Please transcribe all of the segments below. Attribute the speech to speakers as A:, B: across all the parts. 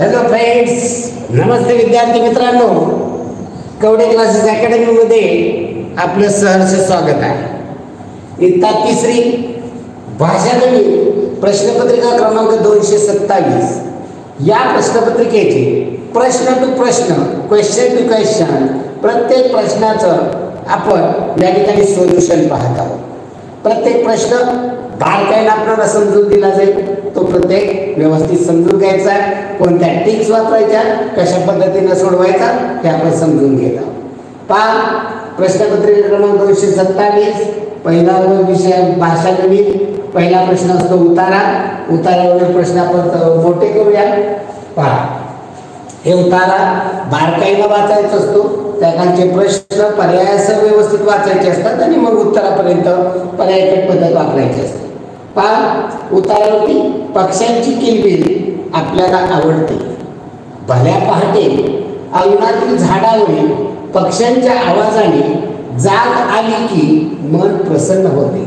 A: Hello friends, नमस्ते विद्यार्थी मित्रांनो. Kawade classes academy मध्ये आपलं सहर्ष स्वागत आहे. इयत्ता तिसरी भाषा गणित प्रश्नपत्रिका क्रमांक 227 या प्रश्नपत्रिकेचे प्रश्न टू प्रश्न, क्वेश्चन टू क्वेश्चन, प्रत्येक प्रश्नाचं आपण या ठिकाणी सोल्युशन पाहत आहोत. प्रत्येक प्रश्न बारकाईने आपल्याला समजून दिला जाईल. तो प्रत्येक व्यवस्थित समजून घ्यायचा, कोणत्या टिप्स वापरायच्या, कशा पद्धतीने सोडवायचा हे आपण समजून घेत आहोत. पहा, प्रश्नपत्रिका क्रमांक 227 पहिला विषय भाषा गणित. पहिला प्रश्न असतो उतारा. उतारावरील प्रश्न आपण मोठे करूया. पहा, हे उतारा बारकाईने वाचायचा असतो. त्या खालचे प्रश्न पर्यायासह व्यवस्थित वाचायचे असतात आणि मग उत्तरापर्यंत पर्यायकट पद्धत वापरायची असते. पहा, उतारावरती पक्ष्यांची किलबिल आपल्याला आवडते. भल्या पहाटे अंगणातील झाडावरील पक्ष्यांच्या आवाजाने जाग आली की मन प्रसन्न होते.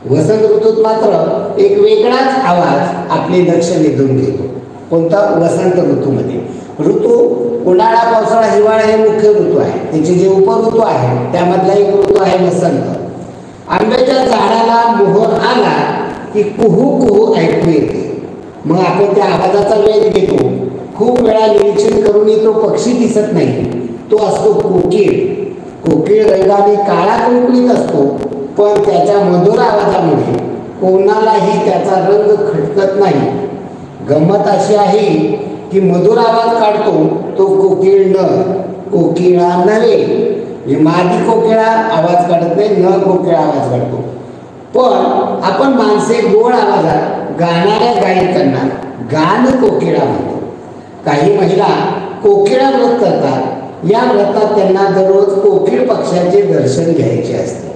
A: वसंत ऋतूत मात्र एक वेगळाच आवाज आपले लक्ष वेधून घेतो. कोणता? वसंत ऋतूमध्ये. ऋतू उन्हाळा, पावसाळा, हिवाळा हे मुख्य ऋतू आहे. त्याचे जे उपऋतू आहे त्यामधला एक ऋतू आहे वसंत. आंब्याच्या झाडाला मोहर आला की कुहू कुहू ऐकू येते. मग आपण त्या आवाजाचा वेध घेतो. खूप वेळा निरीक्षण करूनही तो पक्षी दिसत नाही. तो असतो कोकिळ. कोकिळ रंगाने काळा कुंकळीत असतो, पण त्याच्या मधुर आवाजामुळे कोणालाही त्याचा रंग खटकत नाही. गंमत अशी आहे की मधुर आवाज काढतो तो कोकिळ नर, कोकिळा नव्हे. मादी कोकिळा आवाज काढत नाही, न कोकिळा आवाज काढतो. पण आपण माणसे गोड आवाजात गाणाऱ्या गायकांना गान कोकिळा म्हणतो. काही महिला कोकिळा व्रत करतात. या व्रतात त्यांना दररोज कोकिळ पक्षाचे दर्शन घ्यायचे असते.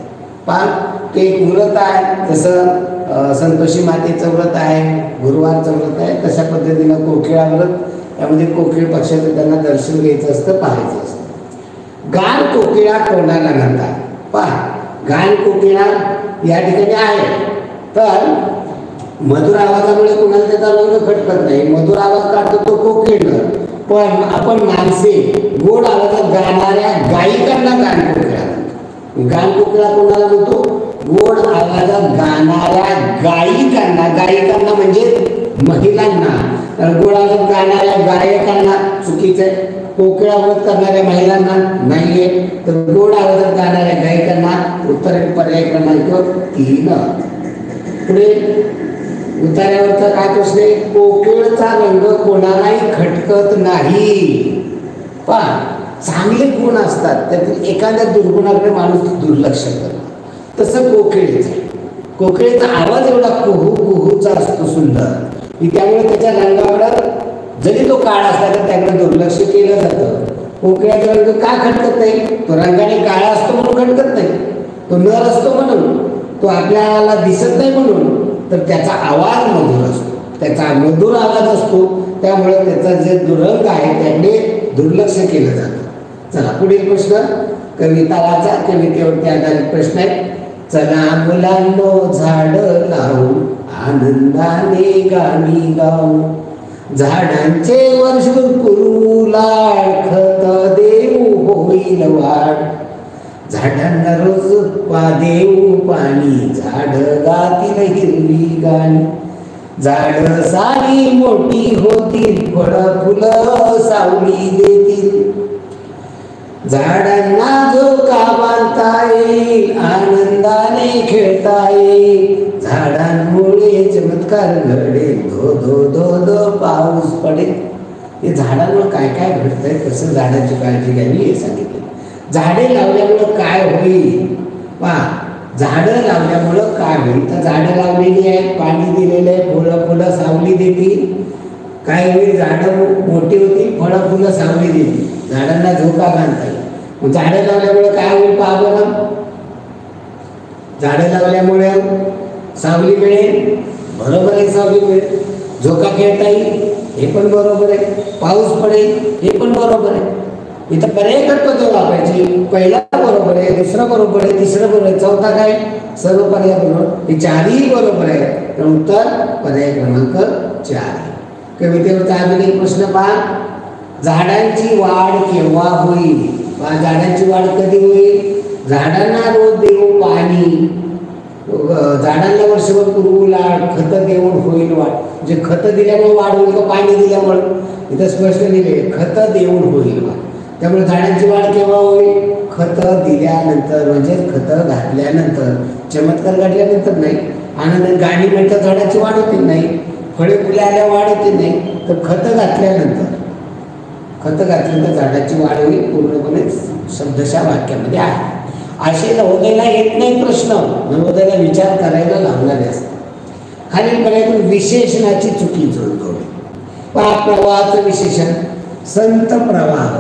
A: पण ते एक व्रत आहे. जसं संतोषी मातेचं व्रत आहे, गुरुवारचं व्रत आहे, तशा पद्धतीनं कोकिळा व्रत, त्यामध्ये कोकिळ पक्षाचं त्यांना दर्शन घ्यायचं असतं, पाहायचं असतं. गान कोकिळा कोणाला म्हणतात? पहा, गान कोकिळा या ठिकाणी आहे. तर मधुर आवाजामुळे कोणाला त्याचा रंग खटकत नाही. मधुर आवाज काढतो तो कोकिळ. पण आपण माणसे गोड आवाजात गाणाऱ्या गायिकांना गान कोकिळा म्हणतो. गान कोकिळा कोणाला म्हणतो? गोड आवाजात गाणाऱ्या गायिकांना. गायिकांना म्हणजे महिलांना. तर गोड आवाजात गाणाऱ्या गायकांना चुकीचं आहे. कोकिळा व्रत करणाऱ्या महिलांना नाहीये. तर गोड आवाजात गाणाऱ्या गायकांना. उत्तर पर्याय क्रमांक 3. पुढे उतार्यावरचा काय प्रश्न आहे? कोकिळचा रंग कोणालाही खटकत नाही. पण चांगले गुण असतात, त्यातील एखाद्या दुर्गुणाकडे माणूस दुर्लक्ष करतो. तसं कोकिळेचं. कोकिळेचा आवाज एवढा कुहू कुहूचा असतो सुंदर की त्यामुळे त्याच्या रंगावर जरी तो काळा असला तर त्याकडे दुर्लक्ष केलं जातं. कोकिळाचा रंग का खटकत नाही? तो रंगाने काळा असतो म्हणून खटकत नाही. तो नर असतो म्हणून, तो आपल्याला दिसत नाही म्हणून. तर त्याचा आवाज मधुर असतो, त्याचा मधुर आवाज असतो, त्यामुळे त्याचा जे दुरंग आहे त्याकडे दुर्लक्ष केलं जातं. चला पुढील प्रश्न कविताचा, कवितेवरती आधारित प्रश्न आहे. चला मुलांनो झाड लावू, आनंदाने गाणी गाऊ, झाडांचे वर्ष पुरू लाड, खत देऊ होईल वाढ, झाडांना रोज देऊ पाणी, झाड गातील हिरवी गाणी, झाड सारी मोठी होतील, फळ फुलं सावली देतील, झाडांना झोका बांधता येईल, आनंदाने खेळता येईल, झाडांमुळे चमत्कार घडेल, धो धो धो धो पाऊस पडेल. हे झाडांमुळे काय काय घडतंय, कसं झाडांची काळजी घ्यावी हे सांगितलं. झाडे लावल्यामुळं काय होईल? पहा, झाडं लावल्यामुळं काय होईल? तर झाडं लावलेली आहेत, पाणी दिलेलं आहे, फुलं फुलं सावली देतील. काय होईल? झाडं मोठी होतील, फळं फुलं सावली देतील, झाडांना झोका बांधता येईल. मग झाडं लावल्यामुळं काय होईल? पहा बरं, झाडं लावल्यामुळे सावली मिळेल, बरोबर आहे, सावली मिळेल. झोका खेळता येईल, हे पण बरोबर आहे. पाऊस पडेल, हे पण बरोबर आहे. इथं पर्यायकट पद्धत वापरायची. पहिला बरोबर आहे, दुसरं बरोबर आहे, तिसरं बरोबर आहे, चौथा काय? सर्व पर्याय बरोबर. हे चारही बरोबर आहे. तर उत्तर पर्याय क्रमांक 4. कवितेवरचा अजून एक प्रश्न पहा, झाडांची वाढ केव्हा होईल? पहा, झाडांची वाढ कधी होईल? झाडांना रोज देऊ पाणी, झाडांना वर्षभर पुरवू लाड, खत देऊन होईल वाढ. म्हणजे खत दिल्यामुळे वाढ होईल का पाणी दिल्यामुळे? इथं स्पष्ट लिहिले खत देऊन होईल वाढ. त्यामुळे झाडांची वाढ केव्हा होईल? खत दिल्यानंतर, म्हणजे खत घातल्यानंतर. चमत्कार घडल्यानंतर नाही. आनंद गाणी म्हणतात झाडाची वाढ होते नाही, फळे फुले आल्या वाढ होते नाही, तर खत घातल्यानंतर, खत घातल्यानंतर झाडाची वाढ होईल. पूर्णपणे शब्दशः वाक्यामध्ये आहे. असे नवोदयला येत नाही प्रश्न, नवोदयला विचार करायला लावणारे असतात. खालील पर्यायातून विशेषणाची चुकी जोडतो. पहा, प्रवाहाचं विशेषण संत प्रवाह,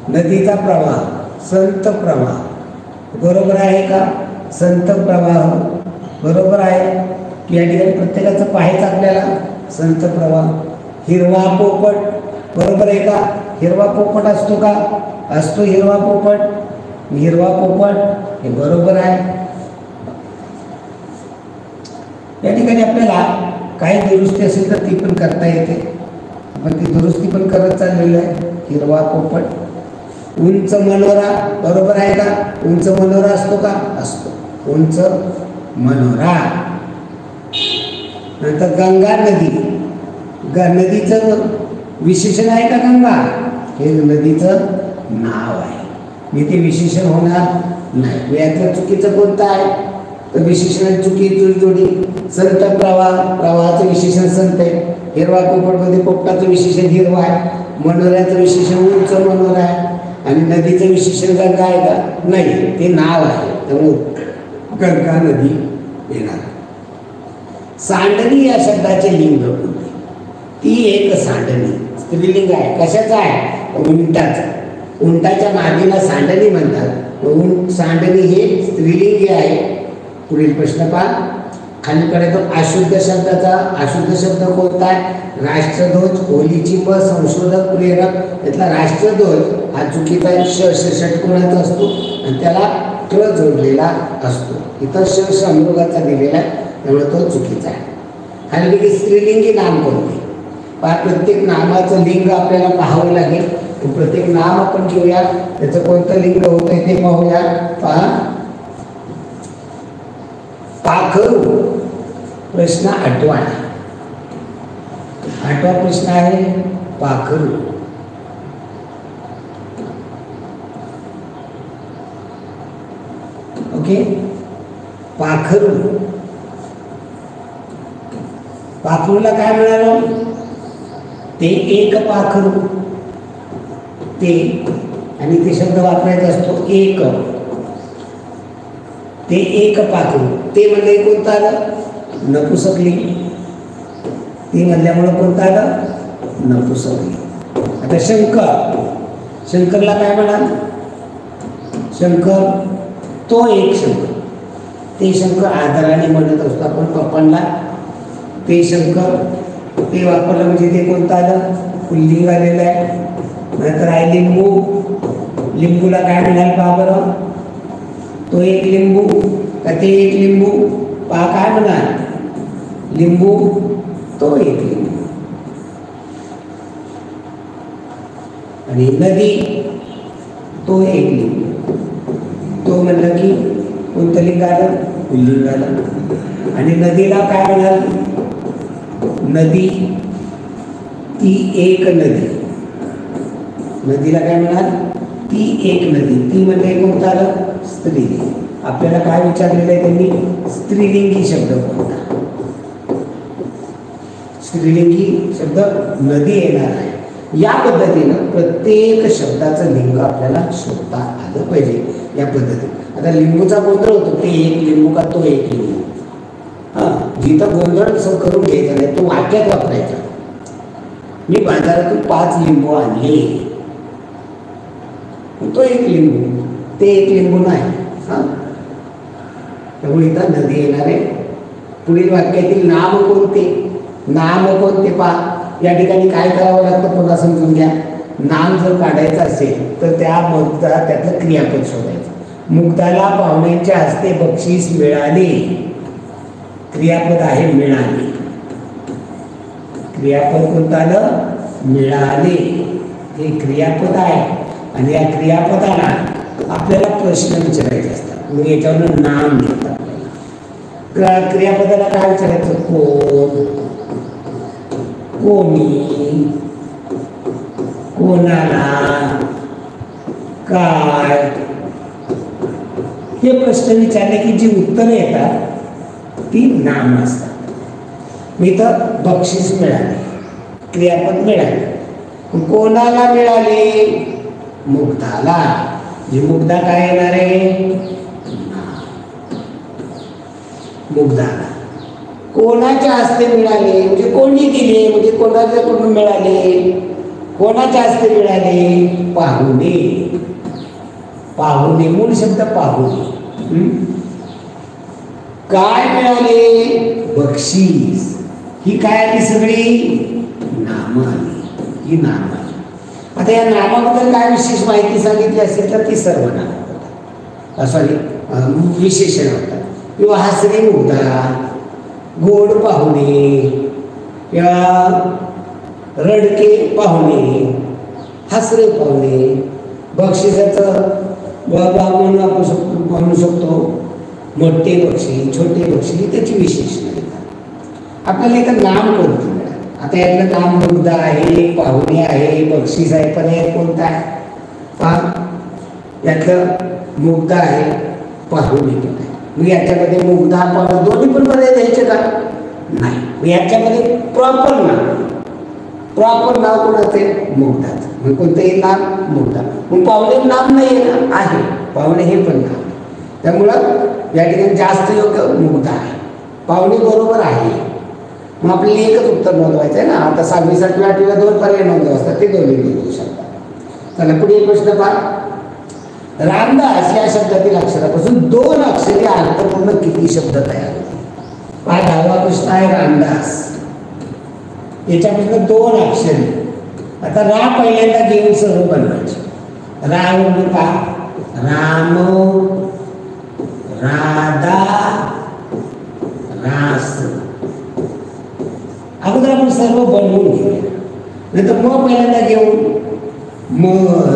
A: नदीचा प्रवाह, संत प्रवाह. बरोबर आहे का? संत प्रवाह बरोबर आहे. या ठिकाणी प्रत्येकाचं पाहायचं आपल्याला. संत प्रवाह. हिरवा पोपट बरोबर आहे का? हिरवा पोपट असतो का? असतो हिरवा पोपट. हिरवा पोपट हे बरोबर आहे. या ठिकाणी आपल्याला काही दुरुस्ती असेल तर ती पण करता येते. आपण ती दुरुस्ती पण करत चाललेलो आहे. हिरवा पोपट. उंच मनोरा बरोबर आहे का? उंच मनोरा असतो का? असतो. उंच मनोरा. नंतर गंगा नदी. नदीचं विशेषण आहे का गंगा? हे नदीचं नाव आहे. मी ते विशेषण होणार नाही. यातलं चुकीचं कोणतं आहे? तर विशेषणाची चुकी जोडी. संत प्रवाह, प्रवाहाचं विशेषण संत आहे. हिरवा पोपटमध्ये पोपटाचं विशेषण हिरवा आहे. मनोऱ्याचं विशेषण उंच मनोरा आहे. आणि नदीचं विशेषण गंगा आहे का? नाही, ते नाव आहे. त्यामुळे गंगा नदी येणार. सांडणी या शब्दाचे लिंग कोणते? ती एक सांडणी स्त्रीलिंग आहे. कशाचं आहे? उंटाचं. उंटाच्या मागेला सांडणी म्हणतात. सांडणी हे स्त्रीलिंगी आहे. पुढील प्रश्न पहा, खालीकडे तो अशुद्ध शब्दाचा अशुद्ध शब्द कोणता आहे? राष्ट्रध्वज. होलीची प संशोधक प्रेरक. त्यातला राष्ट्रध्वज हा चुकीचा आहे. षटकोणाचा असतो आणि त्याला ट जोडलेला असतो. इथं समृगाचा दिलेला आहे, त्यामुळे तो चुकीचा आहे. खाली स्त्रीलिंगी नाम कोणते? पहा, प्रत्येक नामाचं लिंग आपल्याला पाहावं लागेल. प्रत्येक नाम आपण घेऊया, त्याचं कोणतं लिंग होतं ते पाहूया. पहा, पाखरू. प्रश्न 8वा. 8वा प्रश्न आहे पाखरू. ओके. पाखरू. पाखरूला काय म्हणालो? ते एक पाखरू. ते आणि ते शब्द वापरायचा असतो एक. ते एक पाखरू. ते म्हणजे कोणतं आलं? नपुसकलिंग. ते म्हणल्यामुळं कोणतं आलं? नपुसकलिंग. आता शंकर. शंकरला काय म्हणाल? शंकर तो एक शंकर. ते शंकर आदराने म्हणत असतो आपण पप्पांना. ते शंकर. ते वापरलं म्हणजे ते कोणतं आलं? पुल्लिंग आलेलं आहे. नंतर आहे लिंबू. लिंबूला काय म्हणाल पहा बरं? तो एक लिंबू का ते एक लिंबू? पहा काय म्हणाल? लिंबू तो एक लिंबू. आणि नदी तो एक लिंबू. तो म्हणलं की कोणतं लिंग आलं? पुल्लिंग आलं. आणि नदीला काय म्हणाल? नदी ती एक नदी. नदीला काय म्हणाल? ती एक नदी. ती म्हणजे कोणतं आलं? स्त्रीलिंग. आपल्याला काय विचारलेलं आहे त्यांनी? स्त्रीलिंगी शब्द कोणता? स्त्रीलिंगी शब्द नदी येणार आहे. या पद्धतीनं प्रत्येक शब्दाचं लिंग आपल्याला शोधता आलं पाहिजे. या पद्धतीने आता लिंबूचा गोंधळ होतो. ते एक लिंबू का तो एक लिंबू? जिथं गोंधळ करून घ्यायचा नाही, तो वाक्यात वापरायचा. मी बाजारातून 5 लिंबू आणले. तो एक लिंबू. ते एक लिंबू नाही. त्यामुळे इथं नदी येणार आहे. पुढील वाक्यातील नाम कोणते? नाम कोणते पहा. या ठिकाणी काय करावं लागतं पुन्हा समजून घ्या. नाम जर काढायचं असेल तर त्यातलं क्रियापद शोधायचं. मुग्धाला पाहुण्यांच्या हस्ते बक्षीस मिळाले. क्रियापद आहे मिळाले. क्रियापद कोणतं आलं? मिळाले. हे क्रियापद आहे आणि या क्रियापदाला आपल्याला प्रश्न विचारायचे असतात. मग याच्यावर नाम घेतात. क्रियापदाला काय विचारायचं? कोण, कोणी, कोणाला, काय, हे प्रश्न विचारले की जी उत्तरं येतात ती नाम असतात. मी तर बक्षीस मिळाले, क्रियापद मिळाले. कोणाला मिळाले? मुग्धाला. जी मुग्धा काय येणार आहे? मुग्धाला. कोणाच्या हस्ते मिळाले म्हणजे कोणी दिले, म्हणजे कोणाच्याकडून मिळाले? कोणाच्या हस्ते मिळाले? पाहुणे. पाहुणे, मूळ शब्द पाहुणे. काय मिळाले? बक्षीस. ही काय आली? सगळी नामं आली. ही नामं आली. आता या नामाबद्दल काय विशेष माहिती सांगितली असेल तर ती सर्वनाम होतात, सॉरी विशेषण होतात. किंवा हसरी मुग्धा, गोड पाहुणे किंवा रडके पाहुणे, हसरे पाहुणे, बक्षिसाचं बाबा म्हणू शकतो. मोठे बक्षीस, छोटे बक्षीस, त्याची विशेषणं येतात. आपल्याला इथं नाम कोणतं मिळालं? आता यातलं नाम मुग्धा आहे, पाहुणे आहे, बक्षीस आहे. पर्याय कोणता आहे? यातलं मुग्धा आहे, पाहुणे पण आहे. मग याच्यामध्ये मुग्धा पाहुणे दोन्ही पण पर्याय द्यायचे का? नाही. मग याच्यामध्ये प्रॉपर नाव कोणाचे? मुग्धाचं. मग कोणतंही नाम मुग्धा. मग पाहुणे नाम नाही आहे, पाहुणे हे पण नाम. त्यामुळं या ठिकाणी जास्त योग्य मुग्धा आहे. पाहुणे बरोबर आहे. मग आपल्याला एकच उत्तर नोंदवायचं आहे ना. आता 6वी 7वी 8वीला 2 पर्याय नोंदव असतात, ते दोन्ही नोंदवू शकतात. चला पुढे प्रश्न पहा. रामदास या शब्दातील अक्षरापासून 2 अक्षरी अर्थपूर्ण किती शब्द तयार होते? हा 10वा प्रश्न आहे. रामदास याच्यापासून 2 अक्षरी. आता रा पहिल्यांदा घेऊन सर्व बनवायचे. रा म्हणजे पहा, राम, राधा, रास. अगोदर आपण सर्व बनवून घेऊया. नंतर म पहिल्यांदा घेऊन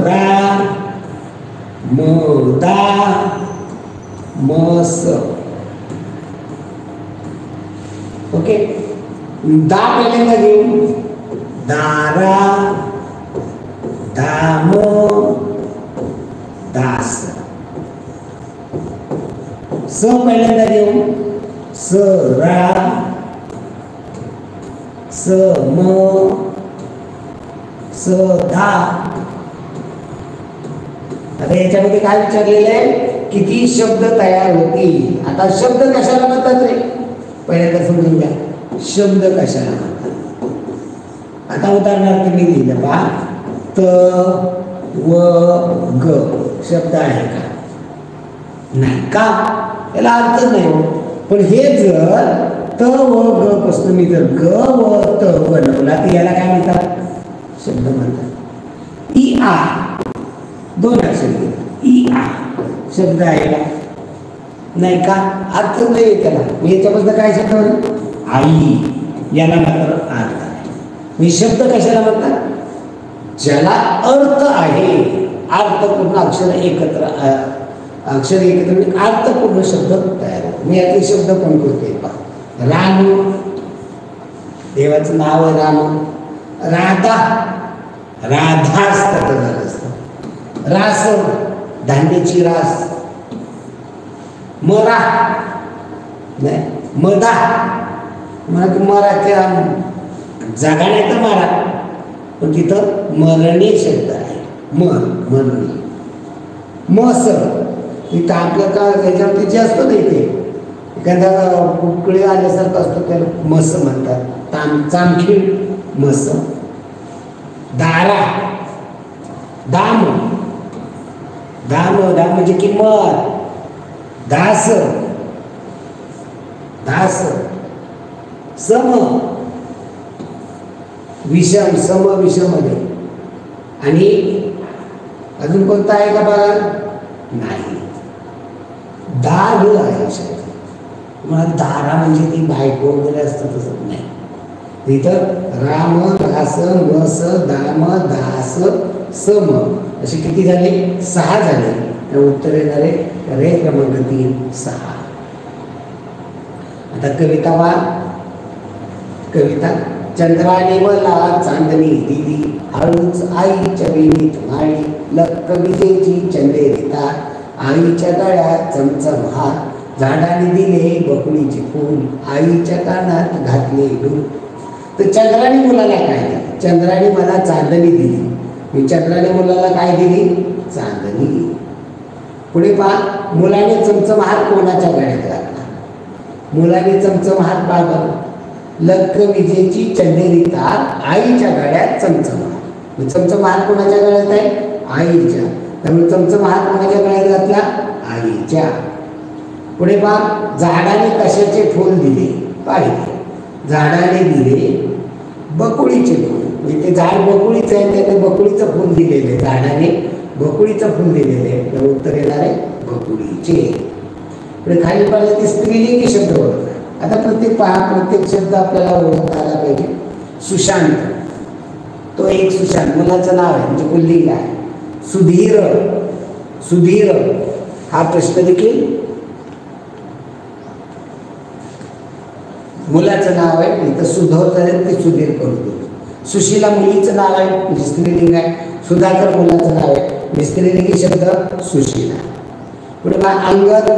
A: रा, दा, मस. ओके. दा पहिल्यांदा घेऊन दारा, दाम, दास. स पहिल्यांदा घेऊन सरा, सम, सधा. आता याच्यामध्ये काय विचारलेलं आहे? किती शब्द तयार होतील? आता शब्द कशाला म्हणतात रे? पहिल्यांदा समजून घ्या, शब्द कशाला म्हणतात. आता उदाहरणार्थ मी लिहिलं पहा, त व ग शब्द आहे का? नाही. का? याला अर्थच नाही हो. पण हे जर त व ग पासून मी जर ग व त बनवला तर याला काय म्हणतात? शब्द म्हणतात. ई आ 2 अक्षर ई आ शब्द आहे का? नाही. का? अर्थ नाही त्याला. मी याच्यापासून काय शब्द? आई. याला मात्र अर्थ आहे. मी शब्द कशाला म्हणतात? ज्याला अर्थ आहे. अर्थपूर्ण अक्षर एकत्र म्हणजे अर्थपूर्ण शब्द तयार होतो. मी यातले शब्द कोणते पहा. राम, देवाचं नाव आहे राम. राधा, राधाच त्याचं झालं असतं. रास, धान्याची रास. मरा नाही, मदा. मराच्या जागा नाही तर मारा, पण तिथं मरणे शब्द आहे. मरणे. मस इथं आपल्या का त्याच्यावरती जे असतं ना, इथे एखादा कुकडे आल्यासारखं असतो त्याला मस म्हणतात. चामखीड मस. दारा, दाम, दाम म्हणजे किंमत. दास, सम, विषम, सम विषम मध्ये. आणि अजून कोणता आहे का बघा? नाही. दार आहे शब्द. मला दारा म्हणजे ती बायको वगैरे असतं तसं नाही. इथं राम रास मस दाम दास सम असे किती झाले? 6 झाले. तर उत्तर येणार आहे रे क्रमांक 3 6. आता कविता वा कविता. चंद्राने मला चांदणी दिली, हळूच आईच्या वेणीत माळी, लक्क विजेची चंदेरिता, आईच्या गळ्यात चमचम हार, झाडाने दिले बकुळीचे फूल, आईच्या कानात घातले डूल. तर चंद्राने मुलाला काय दिली? चंद्राने मला चांदणी दिली. मी चंद्राने मुलाला काय दिली? चांदणी. पुढे पहा, मुलाने चमचम हार कोणाच्या गळ्यात घातला? मुलाने चमचम हार पाहा, लक्क विजेची चंदेरी तार, आईच्या गळ्यात चमचम हार. चमचम हार कोणाच्या गळ्यात आहे? आईच्या. त्यामुळे चमचम हार कोणाच्या गळ्यात घातला? आईच्या. पुढे पहा, झाडाने कशाचे फूल दिले? पाहिजे. झाडाने दिले बकुळीचे फूल. म्हणजे ते झाड बकुळीचं आहे, त्याने बकुळीचं फूल दिलेले, झाडाने बकुळीचं फूल दिलेले. तर उत्तर येणार आहे बकुळीचे. पुढे खाली पाहिजे ते स्त्रीलिंगी शब्द ओळखा. आता प्रत्येक शब्द आपल्याला ओळखता आला पाहिजे. सुशांत, तो एक सुशांत मुलाचं नाव आहे, म्हणजे पुल्लिंग आहे. सुधीर, सुधीर हा प्रश्न देखील मुलाचं नाव आहे, इथं सुधोर ते सुधीर करू. सुशीला मुलीचं नाव आहे, म्हणजे स्त्रीलिंग आहे. सुधाकर मुलाचं नाव आहे, म्हणजे स्त्रीलिंगी शब्द सुशीला. पुढे अंगद,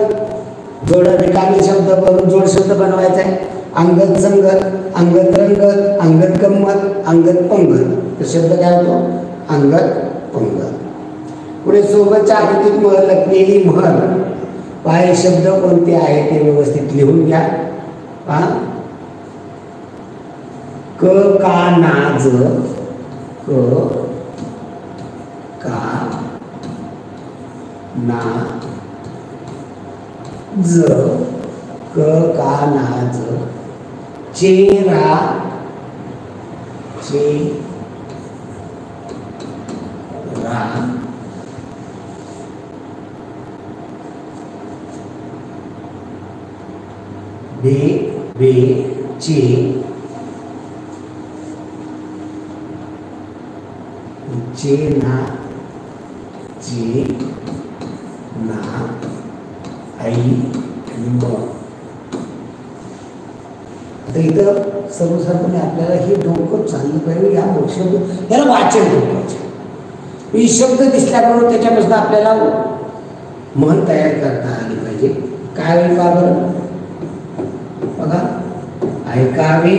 A: जोड रिकामी शब्द बनवून जोड शब्द बनवायचा आहे. अंगद संगत, अंगद रंगत, अंगद गंमत, अंगद पंगत. तर शब्द काय होतो? अंगद पंगत. पुढे सोबतच्या आकृतीत लपलेली म्हण. पाय शब्द कोणते आहे ते व्यवस्थित लिहून घ्या. पहा, क का नाज, क का ना ज, क का नाज, चेरा चे रा, बे बे चे, चे ना चे ना आई आणि म. आता इथं सर्वसाधारणपणे आपल्याला हे डोकं चाललं पाहिजे. या शब्द याला वाचन डोकायचे. ही शब्द दिसल्याबरोबर त्याच्यापासून आपल्याला मन तयार करता आली पाहिजे. काय होईल का बरं? बघा, ऐकावे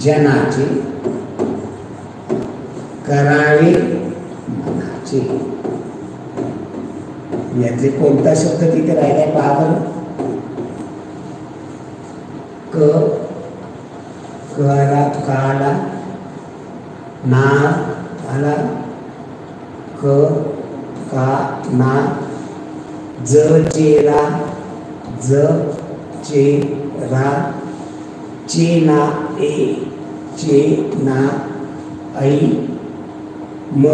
A: जनाचे, करावे मनाचे. यातले कोणता शब्द तिथे राहिलाय पहा बरं. क करा काला, ना आला, क का ना, ज चेरा, ज चेरा, चे ना ए, चे ना आई, म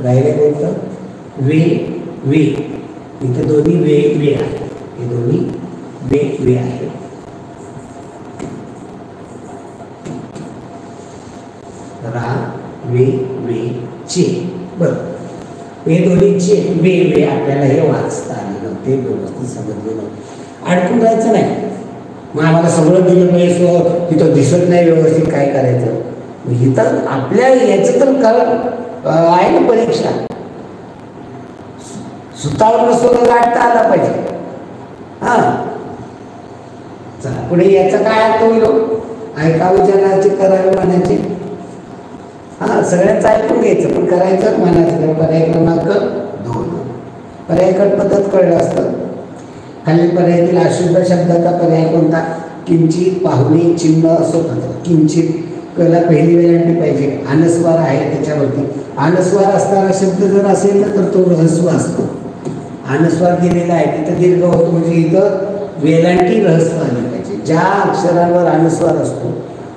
A: राहिले कोणतं? वे वे. इथे दोन्ही वे वे आहे, हे दोन्ही वे वे आहे. रा वे वे चे. बरं, हे दोन्हीचे वे वे आपल्याला हे वाचता आले नव्हते, व्यवस्थित समजले नव्हते. अडकून राहायचं नाही. मग आम्हाला सगळं दिलं पाहिजे, तिथं दिसत नाही व्यवस्थित, काय करायचं? इथं आपल्या याचं तर आहे ना परीक्षा. सुतावर नसतो गाठता आला पाहिजे. हा, चला पुढे याचा काय अर्थ होईल? ऐकावे जनाचे, करावे मनाचे. हा, सगळ्यांचं ऐकून घ्यायचं पण करायचं मनाचं. पर्याय क्रमांक 2. पर्यायकट पद्धत कळलं असतं. खाली पर्यायातील अशुद्ध शब्दाचा पर्याय कोणता? किंचित, पाहुणे, चिन्ह, स्वतंत्र. किंचित कला पहिली वेलांटी पाहिजे. अनुस्वार आहे त्याच्यावरती. अनुस्वार असणारा शब्द जर असेल ना तर तो रहस्व असतो. अनुस्वार दिलेला आहे तिथं दीर्घ होतो, म्हणजे इथं वेलांटी रहस्व आली पाहिजे. ज्या अक्षरांवर अनुस्वार असतो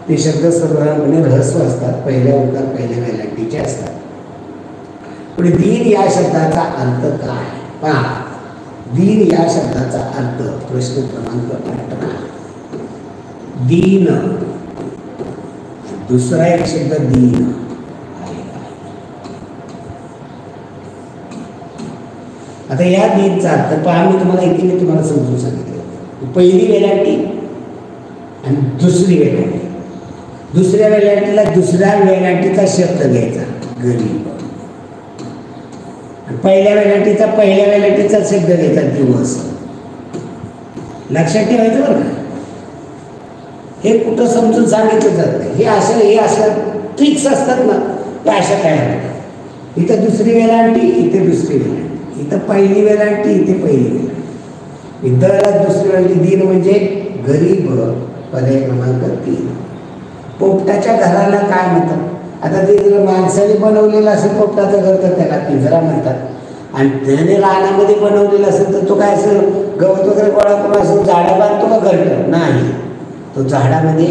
A: ते शब्द सर्वसाधारणपणे रहस्व असतात, पहिल्या उकार पहिल्या वेलांटीचे असतात. पुढे दीन या शब्दाचा अर्थ काय? पहा, दीन या शब्दाचा अर्थ प्रश्न क्रमांक 18. दीन, दुसरा एक शब्द दीन. आता या दीनचा अर्थ पहा, मी तुम्हाला इथे तुम्हाला समजून सांगितलं. पहिली वेलांटी आणि दुसरी वेलांटी. दुसऱ्या वेलांटीला दुसऱ्या वेलांटीचा शब्द घ्यायचा गरीब. पहिल्या वेलांटीचा पहिल्या वेलांटीचा शब्द घ्यायचा दिवस. लक्षात ठेवायचं बरं का. हे कुठं समजून सांगितलं जात नाही. हे असं ट्रिक्स असतात ना, ते अशा तयार होतात. इथं दुसरी वेलांटी, इथे दुसरी वेलांटी. इथं पहिली वेलांटी, इथे पहिली वेलांटी. इथं दुसरी वेलांटी. दीन म्हणजे गरीब. पर्याय क्रमांक 3. पोपटाच्या घराला काय म्हणतात? आता ते जर माणसाने बनवलेलं असेल पोपटाचं घर तर त्याला पिंजरा म्हणतात. आणि त्याने रानामध्ये बनवलेलं असेल तर तो काय असं गवत वगैरे गोळा करून असं झाडा बांधतो का घरटं? नाही, तो झाडामध्ये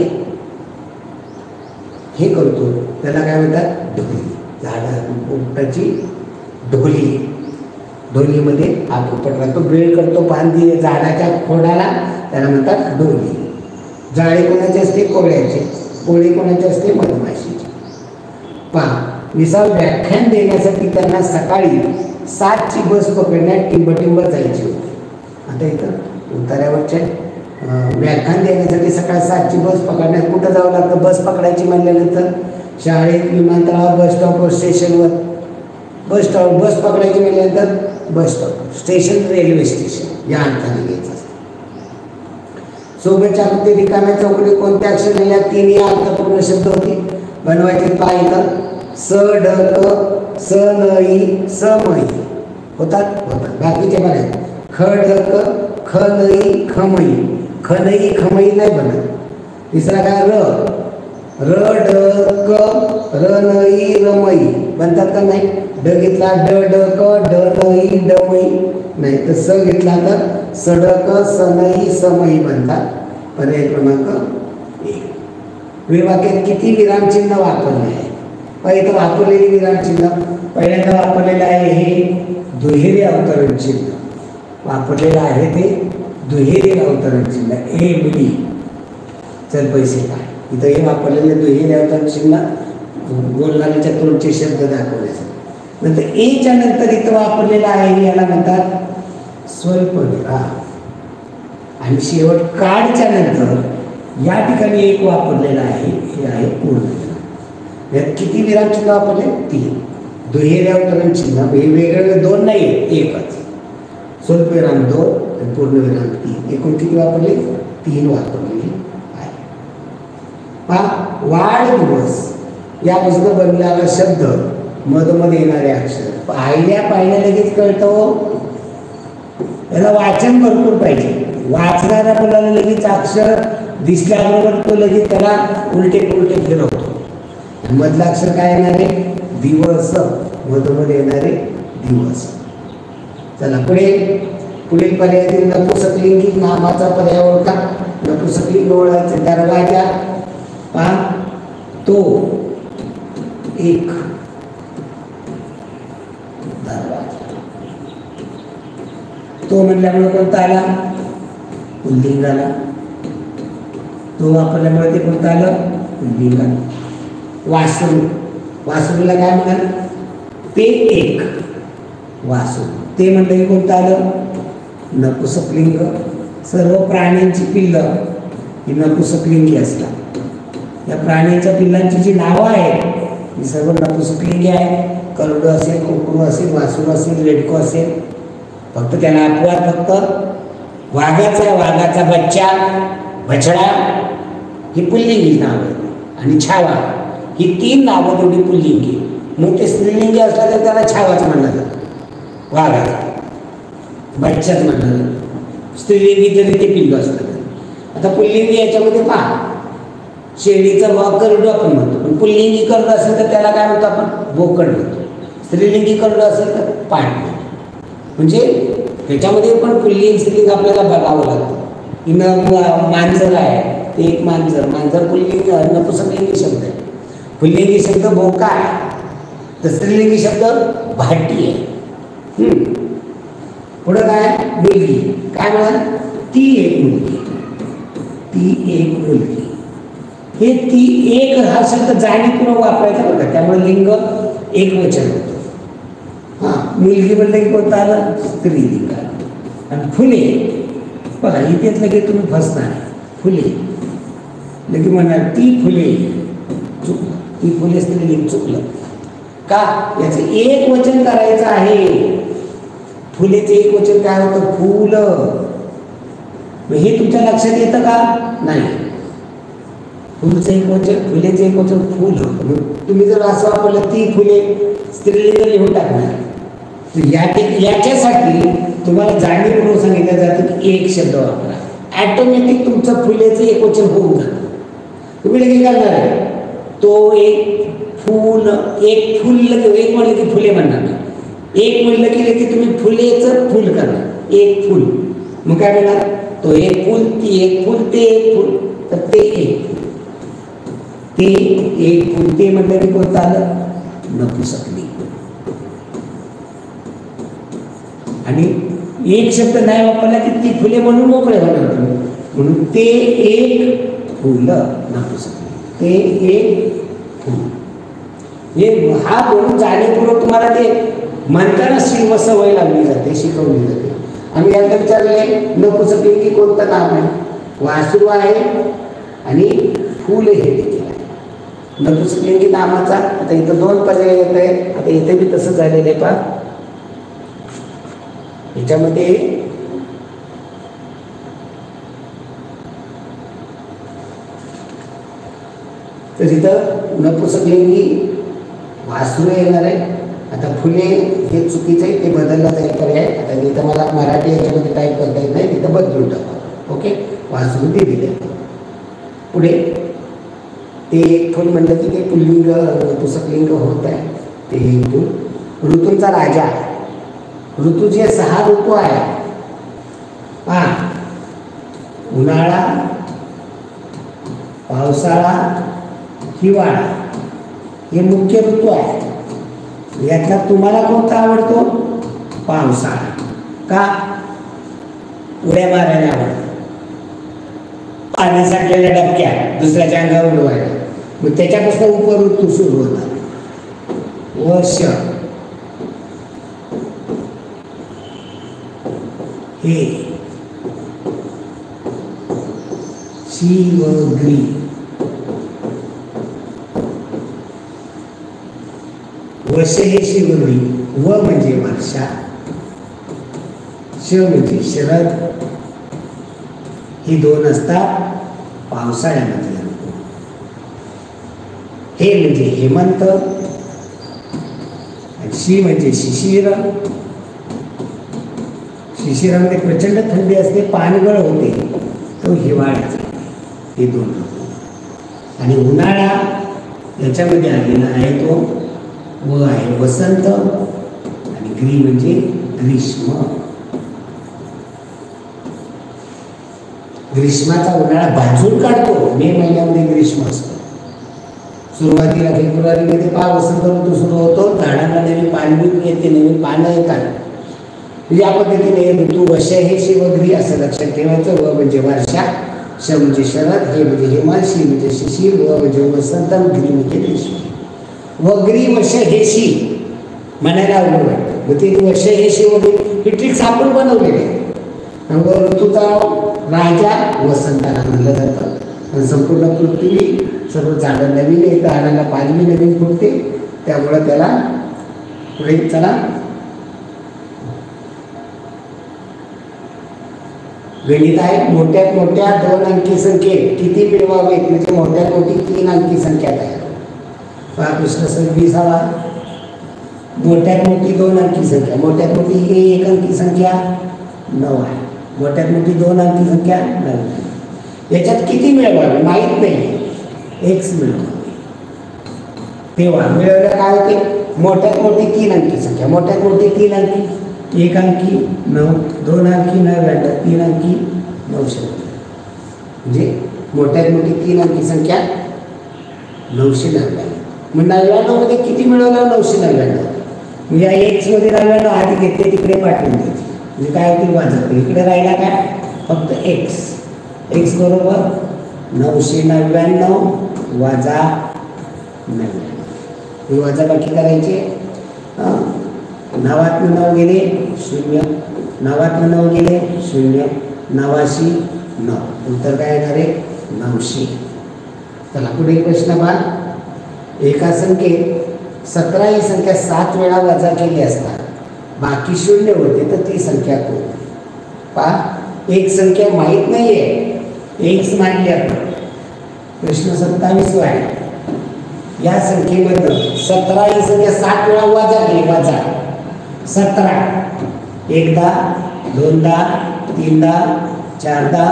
A: हे करतो, त्याला काय म्हणतात? ढोली. झाडा पोपटाची ढोली. ढोलीमध्ये हा पोपट राहतो, बेळ करतो बांधी झाडाच्या खोडाला, त्याला म्हणतात ढोली. जाळे कोणाचे असते? कोळ्याचे. पोळी कोणाची असते? मधमाशीची. पहा, विसाल व्याख्यान देण्यासाठी त्यांना सकाळी 7ची बस पकडण्यात टिंबटिंब जायची होती. आता इथं उतार्यावरच्या व्याख्यान देण्यासाठी सकाळी 7ची बस पकडण्यात कुठं जावं लागतं? बस पकडायची म्हणल्यानंतर शाळेत, विमानतळावर, बस स्टॉपवर, स्टेशनवर. बस पकडायची म्हणल्यानंतर bus stop, station, railway station या अर्थाने घ्यायचं असतं. सोबतच्या ते रिकाम्या चौकडी कोणत्या अक्षर या 3 अर्थपूर्ण शब्द होते बनवायचे. पाहिजे स ड क स न ई स म ई होतात. बाकीचे पण ख ड क ख न ई ख म ई. ख न ई ख म ई नाही बनत. तिसरा काय? र ड क र न ई र म ई बनतात का नाही? ड घेतला ड ड क ड न ई ड म ई नाही, तर स घेतला तर स ड क स न ई स म ई बनतात. पर्याय क्रमांक 1. वाक्यात किती विरामचिन्ह वापरले आहे? पहिलं वापरलेली विरामचिन्ह पहिल्यांदा वापरलेलं आहे हे दुहेरी अवतरण चिन्ह वापरलेलं आहे. ते दुहेरी अवतरण चिन्ह ए बी. चल पैसे काय, इथं हे वापरलेले दुहेरी अवतरण चिन्ह बोलणाऱ्याच्या तोंडचे शब्द दाखवण्यासाठी. नंतर एच्या नंतर इथं वापरलेलं आहे याला म्हणतात स्वल्पविराम. आणि शेवट काढच्या नंतर या ठिकाणी एक वापरलेलं आहे, हे आहे पूर्णविराम. यात किती विरामचिन्ह वापरले? 3. दुहेरी अवतरण चिन्ह वेगवेगळे 2 नाही, एकच. स्वल्पविराम 2 आणि पूर्णविराम 3. एकूण किती वापरले? 3 वापरलेले आहे. वाढदिवस यापासून बनलेला शब्द, मधोमध्ये येणारे अक्षर पाहिल्या लगेच कळतं. याला वाचन भरपूर पाहिजे. वाचणाऱ्या मुलाला लगेच अक्षर दिसल्याबरोबर तो लगेच त्याला उलटे फिरवतो. मधलं अक्षर काय येणार आहे? दिवस. मधोमध्ये येणारे दिवस. चला पुढील पर्यायातील नपुसकलिंगी नामाचा पर्याय ओळखा. नपुसकलिंग ओळखायचं. दरवाजा. पहा, तो एक दरवाजा. तो म्हणल्यामुळे कोणता आला? पुल्लिंग आला. तो वापरल्यामुळे ते कोणतं आलं? पुल्लिंग आलं. वासरू. वासरूला काय म्हणाल? ते एक वासरू. ते म्हणलं की कोणतं आलं? नपुसकलिंग. सर्व प्राण्यांची पिल्लं ही नपुसकलिंगी असतात. या प्राण्यांच्या पिल्लांची जी नावं आहेत ही सर्व नपुसकलिंगी आहेत. करडू असेल, कोकरू असेल, वासरू असेल, रेडको असेल. फक्त त्याला अपवाद फक्त वाघाचा बच्चा, बछडा ही पुल्लिंगी नाव आहे. आणि छावा ही 3 नावं तेवढी पुल्लिंगी. मोठे स्त्रीलिंगी असला तर त्याला छावाच म्हणलं जातं. वाघाचा बच्चाच म्हणलं जातं. स्त्रीलिंगी जरी ते पिल्लू असतात. आता पुल्लिंगी याच्यामध्ये पहा, शेळीचं करडू आपण म्हणतो, पण पुल्लिंगी करडू असेल तर त्याला काय म्हणतो आपण? बोकड म्हणतो. स्त्रीलिंगी करडू असेल तर पाठ म्हणतो. म्हणजे त्याच्यामध्ये पण पुल्लिंग स्त्रीलिंग आपल्याला बघावं लागतं. मांजर आहे, ते एक मांजर पुल्लिंग नपुसकलिंगी शब्द आहे. पुल्लिंगी शब्द बोका आहे, तर स्त्रीलिंगी शब्द भाटी आहे. पुढं काय? मुलगी. काय म्हणाल? ती एक मुलगी. हे ती एक हा शब्द जाणीवपूर्वक वापरायचा बघा, त्यामुळे लिंग एक वचन होतं. हां, मुलगी म्हणलं की कोणतं आलं? स्त्रीलिंग. आणि फुले बघा, इथेच लगेच तुम्ही फसणार. फुले लगेच म्हणणार ती फुले, चुकलं. ती फुले स्त्रीलिंग, चुकलं. का? याचं एक वचन करायचं आहे. फुलेचे एक वचन काय होतं? फुलं. हे तुमच्या लक्षात येतं का? नाही. फुलचं एक वचन, फुलेचं एक वचन फुल. तुम्ही जर असं वापरलं ती फुले, स्त्रीलिंग लिहून टाकणार. याच्यासाठी तुम्हाला जाणीवपूर्वक सांगितलं जातं की एक शब्द वापरा. ॲटोमॅटिक तुमचं फुलेचं एक वचन होऊन जातं. तुम्ही लगेच करणार आहे तो एक फूल, एक फुल, एक म्हणलं की फुले म्हणणार. एक म्हणलं की लगेच तुम्ही फुलेचं फुल करणार. एक फुल, मग काय म्हणणार? तो एक फुल, ती एक फुल, ते एक फुल, तर ते एक फुल. ते एक फुल, ते म्हणलं की कोणतं आलं? नपुंसकलिंग. आणि एक शब्द नाही वापरला की ती फुले म्हणून मोकळे होणार तुम्ही. म्हणून ते एक फुल नपुंसकलिंग, ते एक फुल. हे हा बोलून जाणीवपूर्वक तुम्हाला ते म्हणताना सवय लागली जाते, शिकवली जाते. आम्ही यांना विचारले नपुंसकलिंगी कोणतं नाव आहे? वासरू आहे आणि फुल हे देखील आहे. नपुंसकलिंगी नामाचा आता इथं दोन पर्याय येत आहे. आता इथे बी तसं झालेलं आहे. पहा याच्यामध्ये तर इथं नपुंसकलिंगी वासरू येणार आहे. आता फुले हे चुकीचं आहे, ते बदललं जाईल पर्याय. आता इथं मला मराठी याच्यामध्ये टाईप करता येत नाही, तिथं बदलून टाका. ओके, वासरू दिलेले. पुढे ते एक फुल म्हणलं की ते पुल्लिंग नपुंसकलिंग होत आहे. ते एक फुल. ऋतूंचा राजा. ऋतूचे 6 ऋतू आहे. हा, उन्हाळा, पावसाळा, हिवाळा हे मुख्य ऋतू आहे. यातला तुम्हाला कोणता आवडतो? पावसाळा. का? उड्या मारायला आवडतं, पाणी साठलेल्या डबक्या दुसऱ्याच्या अंगावर उडवायला. मग त्याच्यापासून उपर ऋतू सुरू होतात. वर्ष हे शिवग्री. वर्ष हे शिवग्री. व म्हणजे वर्षा, श म्हणजे शरद. ही दोन असतात पावसाळ्यामध्ये. हे म्हणजे हेमंत, शी म्हणजे शिशिर. शिशिरामध्ये प्रचंड थंडी असते, पानगळ होते, तो हिवाळ्याचा. हे दोन ऋतू. आणि उन्हाळा याच्यामध्ये आलेला आहे तो व आहे वसंत. आणि ग्री म्हणजे ग्रीष्म. ग्रीष्माचा उन्हाळा भाजून काढतो. मे महिन्यामध्ये ग्रीष्म असतो. सुरुवातीला फेब्रुवारीमध्ये पहा वसंत ऋतू सुरू होतो. झाडांना नवीन पालवी येते, नवीन पानं येतात. या पद्धतीने हे ऋतू वर्ष हे शिवग्री असं लक्षात ठेवायचं. व म्हणजे वर्षा, श म्हणजे शरद, हे म्हणजे हेमंत, शी म्हणजे शिशिर, व म्हणजे वसंत, ग्री म्हणजे ग्रीष्म. व ग्री वर्ष हे शी म्हणायला अवघड वाटतं. मग ते वर्ष हे शिवग्री ही ट्रिक्स आपण बनवलेली आहे. व ऋतूचा राजा वसंताला म्हणलं जातं. संपूर्ण पृथ्वी, सर्व झाडं नवीन येतं, झाडांना पालवी नवीन फुटते, त्यामुळं त्याला पुढे चला. गणित आहे. मोठ्यात मोठ्या 2 अंकी संख्येत किती मिळवावेत म्हणजे मोठ्यात मोठी 3 अंकी संख्या तयार. पहा प्रश्न 26. मोठ्यात मोठी 2 अंकी संख्या. मोठ्यात मोठी ही 1 अंकी संख्या 9 आहे. मोठ्यात मोठी 2 अंकी संख्या 9. याच्यात किती मिळवावे माहीत नाही. एक्स मिळवावे. तेव्हा मिळवलं काय होते? मोठ्यात मोठी 3 अंकी संख्या. मोठ्यात मोठी 3 अंकी, 1 अंकी 9, 2 अंकी 99, 3 अंकी 900. म्हणजे मोठ्यात मोठी 3 अंकी संख्या 999. मग 99 मध्ये किती मिळवलं? 999. म्हणजे या एक्स मध्ये 99 आधी घेतले, तिकडे पाठवून द्यायचे. म्हणजे काय होतील वाजत. इकडे राहिला काय? फक्त एक्स. एक्स बरोबर 999 वजा 99 ही वजाबाकी करायची. 9 9 गेले 0, 9 गेले 0, 89 9, उत्तर काय येणार आहे 900. चला पुढे प्रश्न पहा. एका संख्येत 17 ही संख्या 7 वेळा वजा केली असता बाकी 0 होते तर ती संख्या कोणती? पहा, एक संख्या माहीत नाहीये, एक्स मांडली आपण. प्रश्न 27 आहे. या संख्येमध्ये 17 ही संख्या 7 वेळा वजा केली. वजा 17 एकदा, दोनदा, तीनदा, चारदा,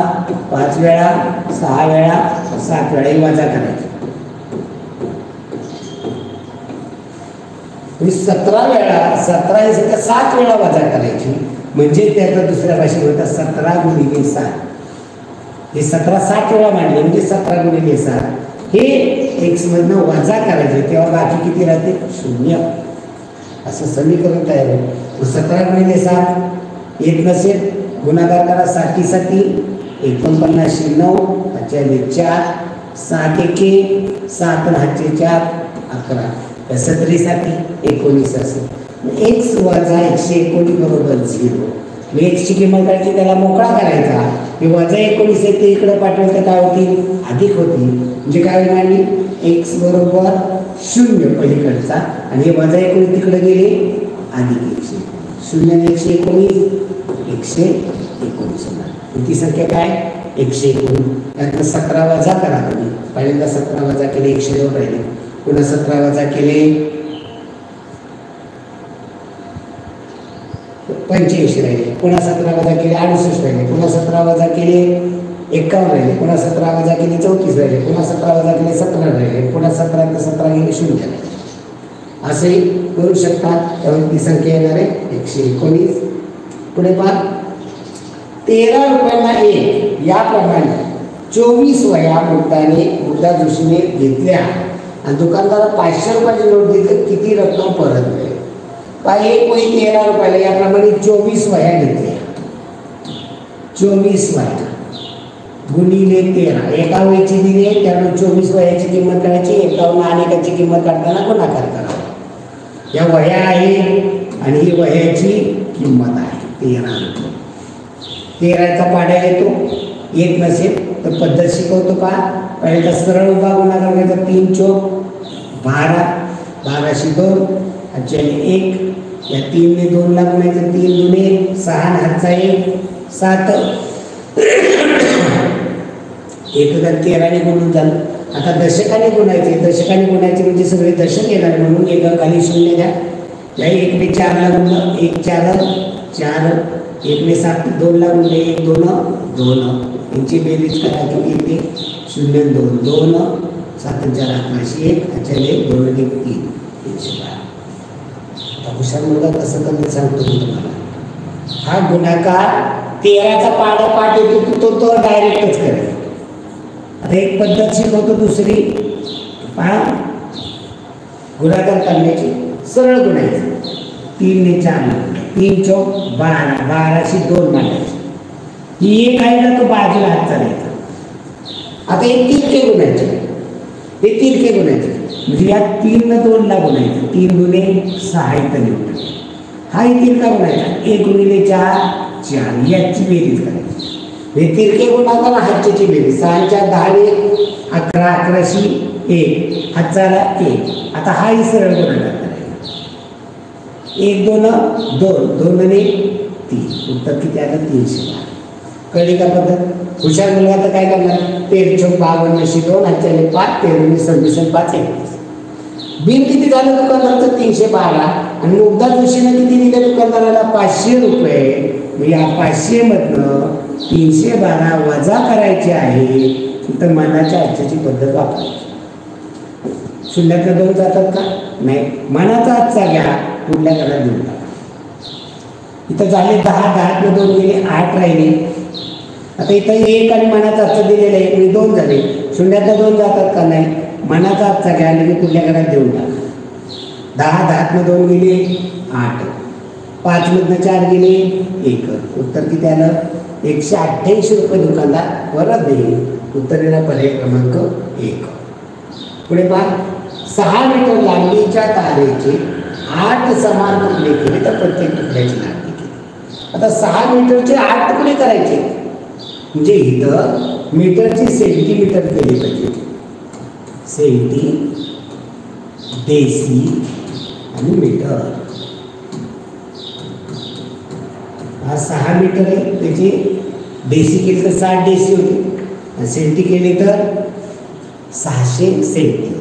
A: 5 वेळा, 6 वेळा, 7 वेळा ही वजा करायची. 17 वेळा 17 ही संख्या 7 वेळा वजा करायची म्हणजे त्याचा दुसऱ्या भाषेत होता 17 गुणिले 7. हे 17 7 वेळा मांडले म्हणजे 17 गुणिले 7 हे एक्स मधनं वजा करायचे तेव्हा बाकी किती राहते 0. असं समीकरण तयार होईल. 17 गुणिले 7 येत नसेल गुणाकार करा. 7 साठी 49 9 4 7 1 7 4 11 17साठी 19 असेल. एक्स वजा 119 बरोबर 0. एक्सची किंमत काढायची त्याला मोकळा करायचा. हे वजा 19 आहे ते इकडे पाठवलं तर काय होती अधिक होती म्हणजे काय मांडली एक्स बरोबर 0 पलीकडचा आणि हे वजा 19 तिकडे गेले अधिक 100. 0 आणि 119 119 ती संख्या काय 119. त्यानंतर 17 वजा करा तुम्ही. पहिल्यांदा 17 वजा केले 102 राहिले. पुन्हा 17 वजा केले 85 राहिले. पुन्हा 17 वजा केले 68 राहिले. पुन्हा 17 वजा केले 51 राहिले. पुन्हा 17 वजा केले 34 राहिले. पुन्हा 17 वजा केले 17 राहिले. पुन्हा 17 ते 17 गेले 0 राहिले. असे करू शकतात. त्यामुळे ती संख्या येणार आहे 119. पुढे पहा 13 रुपयांना 1 याप्रमाणे 24 वह्या मुद्दा जोशीने घेतल्या आणि दुकानदाराला 500 रुपयाची नोट दिली तर किती रक्कम परत मिळेल? पाहिजे एक वही 13 रुपयाला याप्रमाणे 24 वह्या घेतल्या. 24 वह्या गुणिले 13 एका वहीची दिली आहे त्यामुळे 24 वह्याची किंमत काढायची. एकावन्न अनेकाची किंमत काढताना गुणाकार करावा. या वह्या आहेत आणि ही वह्याची किंमत आहे 13 रुपये. 13चा पाढा येतो. येत नसेल तर पद्धत शिकवतो का. पहिल्यांदा सरळ उभा गुणाकार करायचा. 3 चौक 12 12शी 2 1 या 3 ने 2 ला गुणायचं. 3 दुने 6 हातचा 1 7 13 ने गुणून झालं. आता दशकाने गुणायचे. दशकाने गुणायचे म्हणजे सगळे दशक येणार म्हणून एका खाली 0 द्या. या 1 ने 4 ला गुणलं 1 4 4 1 ने 7 2 ला गुणले 1 2 2 यांची बेरीज करा किती येते 0 2 2 7 4 11 1 2 1 3 312. हुशार मुलगा कसं करत सांगतो मी तुम्हाला. हा गुणाकार 13चा पाढा पाठ येतो तो डायरेक्टच करेल. आता एक पद्धत शिकवतो दुसरी. पहा गुणाकार करण्याची. सरळ गुणायचं. 3 ने 4 3 चौक 12 12शी 2 मांडायची. ही एक आहे ना तो बाजूला हात चालायचा. आता हे तिरके गुणायचे. हे तिरके गुणायचे म्हणजे या 3 न 2 ला गुणायचं. 3 दुने 6 इथं निवडून हा तिरका गुणायचा. 1 गुणिले 4 4 याची बेरीज करायची. हे तिरके गुणाकार हातची बेरीज 6 4 10 11 11शी 1 हातचाला 1. आता हाही सरळ गुणाकार करायचा. 1 2 2 2 ने 3 उत्तर किती आलं 312. कळली का पद्धत. हुशार मुलगा तर काय करणार 13 चौक 52शी 2 हातच्याने 5 13 ने 26 5 31. बिल किती झालं दुकानदाराचं 312 आणि मुद्दा जोशीने किती दिले दुकानदाराला 500 रुपये. या 500 मधनं 312 वजा करायचे आहे तर मनाच्या आजची पद्धत वापरायची. शून्यातल्या 2 जातात का नाही. मनाचा आजचा घ्या पुढल्या घरात देऊन टाका. इथं झाले 10 10 2 गेले 8 राहिले. आता इथं 1 आणि मनाचा आजचा दिलेला आहे म्हणजे 2 झाले. शून्यातल्या 2 जातात का नाही. मनाचा आजचा घ्या आणि पुढल्या घरात देऊन टाका. 10 10 2 गेले 8 5 मधनं 4 गेले 1. उत्तर किती आलं 188 रुपये दुकानदार परत देईल. उत्तर येणार पर्याय क्रमांक 1. पुढे पहा 6 मीटर लांबीच्या तारेचे 8 समान तुकडे केले तर प्रत्येक तुकड्याची लांबी केली. आता 6 मीटरचे 8 तुकडे करायचे म्हणजे इथं मीटरची सेंटीमीटर केली पाहिजे. सेंटी, देसी आणि मीटर. हा 6 मीटर आहे, त्याची देसी केली तर 60 देसी होती, सेंटी केली तर 600 सेंटी.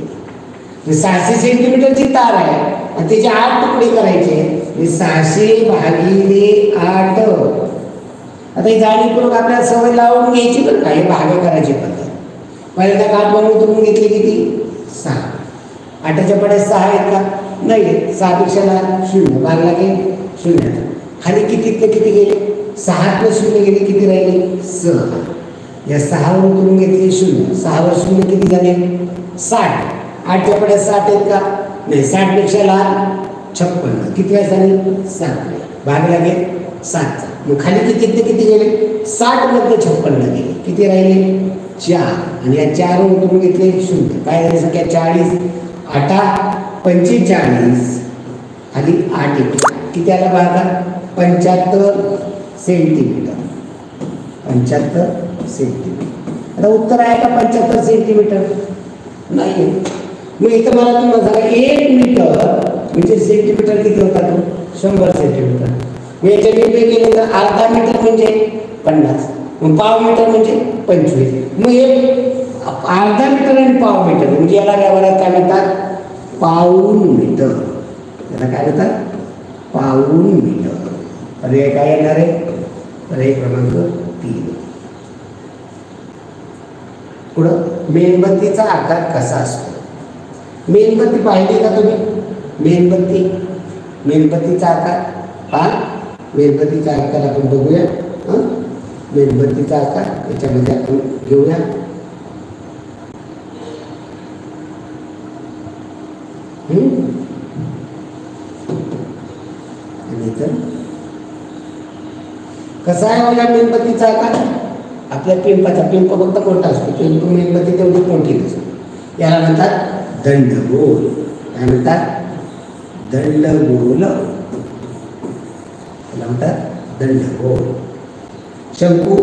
A: 600 सेंटीमीटरची तार आहे आणि त्याचे 8 तुकडे करायचे. 600 भागिले 8. आता ही जाणीवपूर्वक आपल्याला सवय लावून घ्यायची बरं का, हे भाग करायची पद्धत. पहिल्यांदा काठ बनवून तुम्ही घेतली किती 6. 8च्या पड्यात 6 आहेत का नाही, 6 पेक्षा लहान 0, भाग लागेल 0. खाली किती ते किती गेले 6 + 0 गेले, किती राहिले 6. या 6 वर उतरून घेतले 0, 6 वर 0 किती झाले 60. 8च्या पड्यात 60 आहेत का नाही, 60 पेक्षा लहान 56, किती वेळा झाले 7, भाग लागेल 7चा. मग खाली किती ते किती गेले 60 मध्ये 56 गेले, किती राहिले 4. आणि या 4 वर उतरून घेतले 0, काय झाली संख्या 40. 8 45 खाली 8 येते, किती आला भागा 75 सेंटीमीटर. 75 सेंटीमीटर. आता उत्तर आहे का 75 सेंटीमीटर नाही. मग इथं मला तुम्हाला सांगा 1 मीटर म्हणजे सेंटीमीटर किती होता तो 100 सेंटीमीटर. मग याच्या निम्मे केले तर अर्धा मीटर म्हणजे 50, मग पाव मीटर म्हणजे 25. मग हे अर्धा मीटर आणि पाव मीटर म्हणजे याला व्यवहारात काय म्हणतात पाऊण मीटर. याला काय म्हणतात पाऊण मीटर. पर्याय काय येणार आहे पर्याय क्रमांक 3. पुढं मेणबत्तीचा आकार कसा असतो. मेणबत्ती पाहिली का तुम्ही, मेणबत्तीचा आकार पहा. मेणबत्तीचा आकार आपण बघूया. मेणबत्तीचा आकार याच्यामध्ये आपण घेऊया. आणि तर कसा आहे मला मेणबत्तीचा आकार. आपल्या पिंपाचा पिंप फक्त मोठा असतो, पिंप मेणबत्ती तेवढी मोठी नसते. याला म्हणतात दंडगोल. काय म्हणतात दंडगोल. याला म्हणतात दंडगोल. शंकू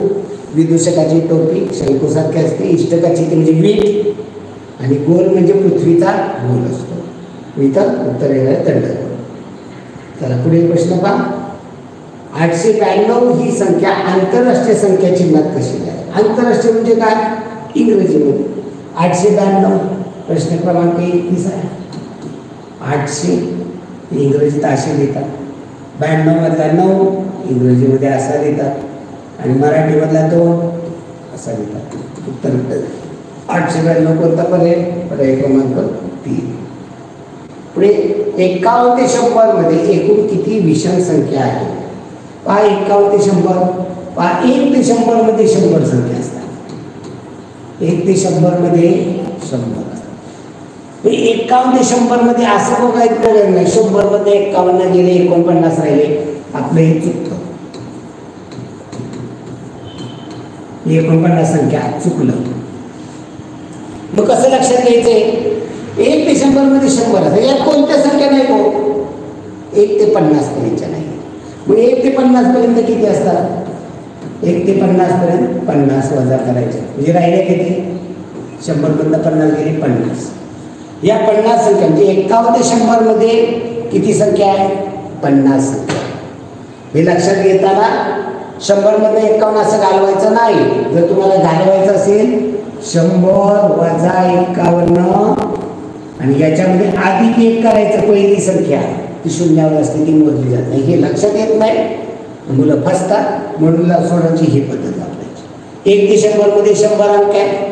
A: विदूषकाची टोपी शंकूसारखी असते. इष्टकाची ती म्हणजे वीट आणि गोल म्हणजे पृथ्वीचा गोल असतो. इथं उत्तर येणार दंडगोल. चला पुढील प्रश्न पहा. 892 ही संख्या आंतरराष्ट्रीय संख्या चिन्हात कशी आहे. आंतरराष्ट्रीय म्हणजे काय इंग्रजीमध्ये 892. प्रश्न क्रमांक 31 आहे. 800 इंग्रजीत असे लिहितात. 92 मधला 9 इंग्रजीमध्ये असा लिहितात आणि मराठीमधला 2 असा लिहितात. उत्तर 892 कोणता पर्याय क्रमांक 3. पुढे 51 ते 100 मध्ये एकूण किती विषम संख्या आहे. पहा 51 ते 100. पहा 1 ते 100 मध्ये 100 संख्या असतात. 1 ते 100 मध्ये 100 असतात. 51 ते 100 मध्ये असं काही प्रयोग नाही. 100 मध्ये 51 गेले 49 राहिले, आपलं हे चुकतं. 49 संख्या चुकलं. मग कसं लक्षात घ्यायचंय 1 ते 100 मध्ये 100 असतात. यात कोणत्या संख्या नाही हो 1 ते 50 पर्यंतच्या नाही. मग 1 ते 50 पर्यंत किती असतात. 1 ते 50 पर्यंत 50 वजा करायचे म्हणजे राहिले किती 100 मधून 50 गेले 50. या 50 संख्या म्हणजे 51 ते 100 मध्ये किती संख्या आहे 50 संख्या. हे लक्षात घेताना 100 मध्ये 51 असं घालवायचं नाही. जर तुम्हाला घालवायचं असेल 100 वजा 51 आणि याच्यामध्ये अधिक 1 करायचं. पहिली संख्या ती शून्यावर असते, ती मोजली जात नाही. हे लक्षात येत नाही, मुलं फसतात. म्हणून सोडवण्याची ही पद्धत वापरायची. 1 ते 100 मध्ये 100 अंक आहे.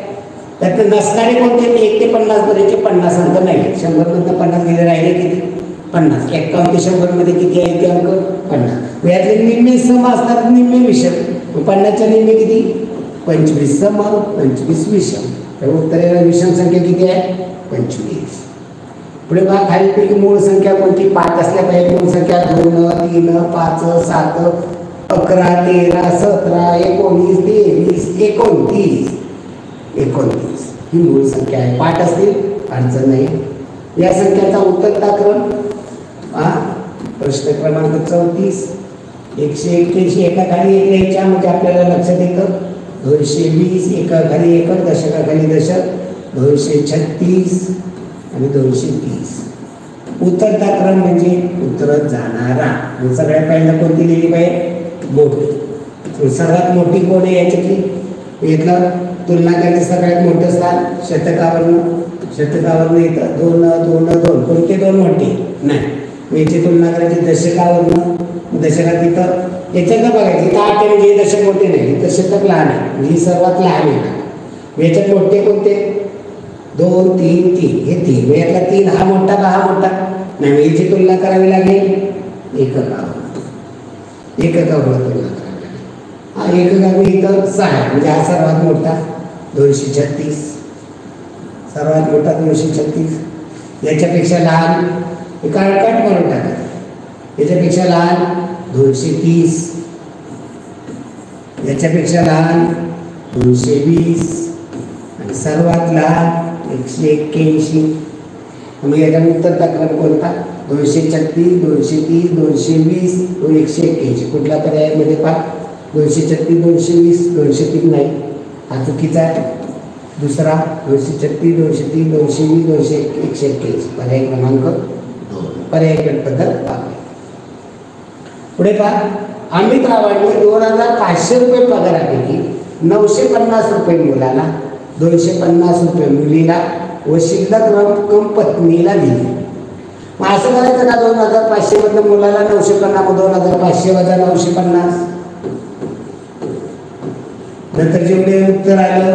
A: त्यात नसणारे कोणते 1 ते 50 पर्यंतचे 50 अंक नाही. 100 मधून 50 गेले राहिले किती 50. 51 ते 100 मध्ये किती आहे ते अंक 50. यातले निम्मे सम असतात, निम्मे विषम. 50च्या निम्मे किती 25 सम 25 विषम. तर उत्तरेला विषम संख्या किती आहे 25. पुढे बघा खालीलपैकी मूळ संख्या कोणती 5 असल्या पाहिजे. मूळ संख्या 2 3 5 7 11 13 17 19 23 29. 29 ही मूळ संख्या आहे. पाठ असतील अडचण नाही. या संख्याचा उत्तरता क्रम प्रश्न क्रमांक 34 181 एकाखाली एक लिहायच्या म्हणजे आपल्याला लक्षात येतं. 220 एकाखाली एकक दशकाखाली दशक 236 आणि 230. उत्तरता क्रम म्हणजे उत्तरत जाणारा. सगळ्यात पहिल्यांदा कोणती लिहिली पाहिजे? मोठी. सर्वात मोठी कोण आहे याच्यातली? यातलं तुलना करायची सगळ्यात मोठं स्थान शतकावरनं येतं 2 2 2. कोणते दोन मोठे नाही. याची तुलना करायची दशकावरनं. दशकात इथं याच्यातनं बघायची इथं 8 म्हणजे हे दशक मोठे नाही, इथं शतक लहान आहे म्हणजे ही सर्वात लहान आहे. याच्यात मोठे कोणते? 2 3 3 हे 3. यातला 3 हा मोठा का हा मोठा नाही. याची तुलना करावी लागेल एककावर तुलना करावी लागेल. हा एककावर इथं 6 म्हणजे हा सर्वात मोठा 236. सर्वात मोठा 236. याच्यापेक्षा लहान कट करून टाका. याच्यापेक्षा लहान 230. याच्यापेक्षा लहान 220 आणि सर्वात लहान 181. मग याच्या उत्तरचा क्रम कोणता? 236 230 220 181. कुठला पर्याय मध्ये पहा? 236 220 203 नाही, हा चुकीचा आहे. दुसरा 236 230 220 181. पर्याय क्रमांक 2. पर्याय पद्धत पाहूया. पुढे पहा. अमित रावांनी 2500 रुपये पगारापैकी 950 रुपये मुलाला 250 रुपये मुलीला व शिल्लक रक्कम पत्नीला दिली. मग असं करायचं का? 2500 मधलं मुलाला 950 मग 2500 वजा 950. नंतर जेवढे उत्तर आलं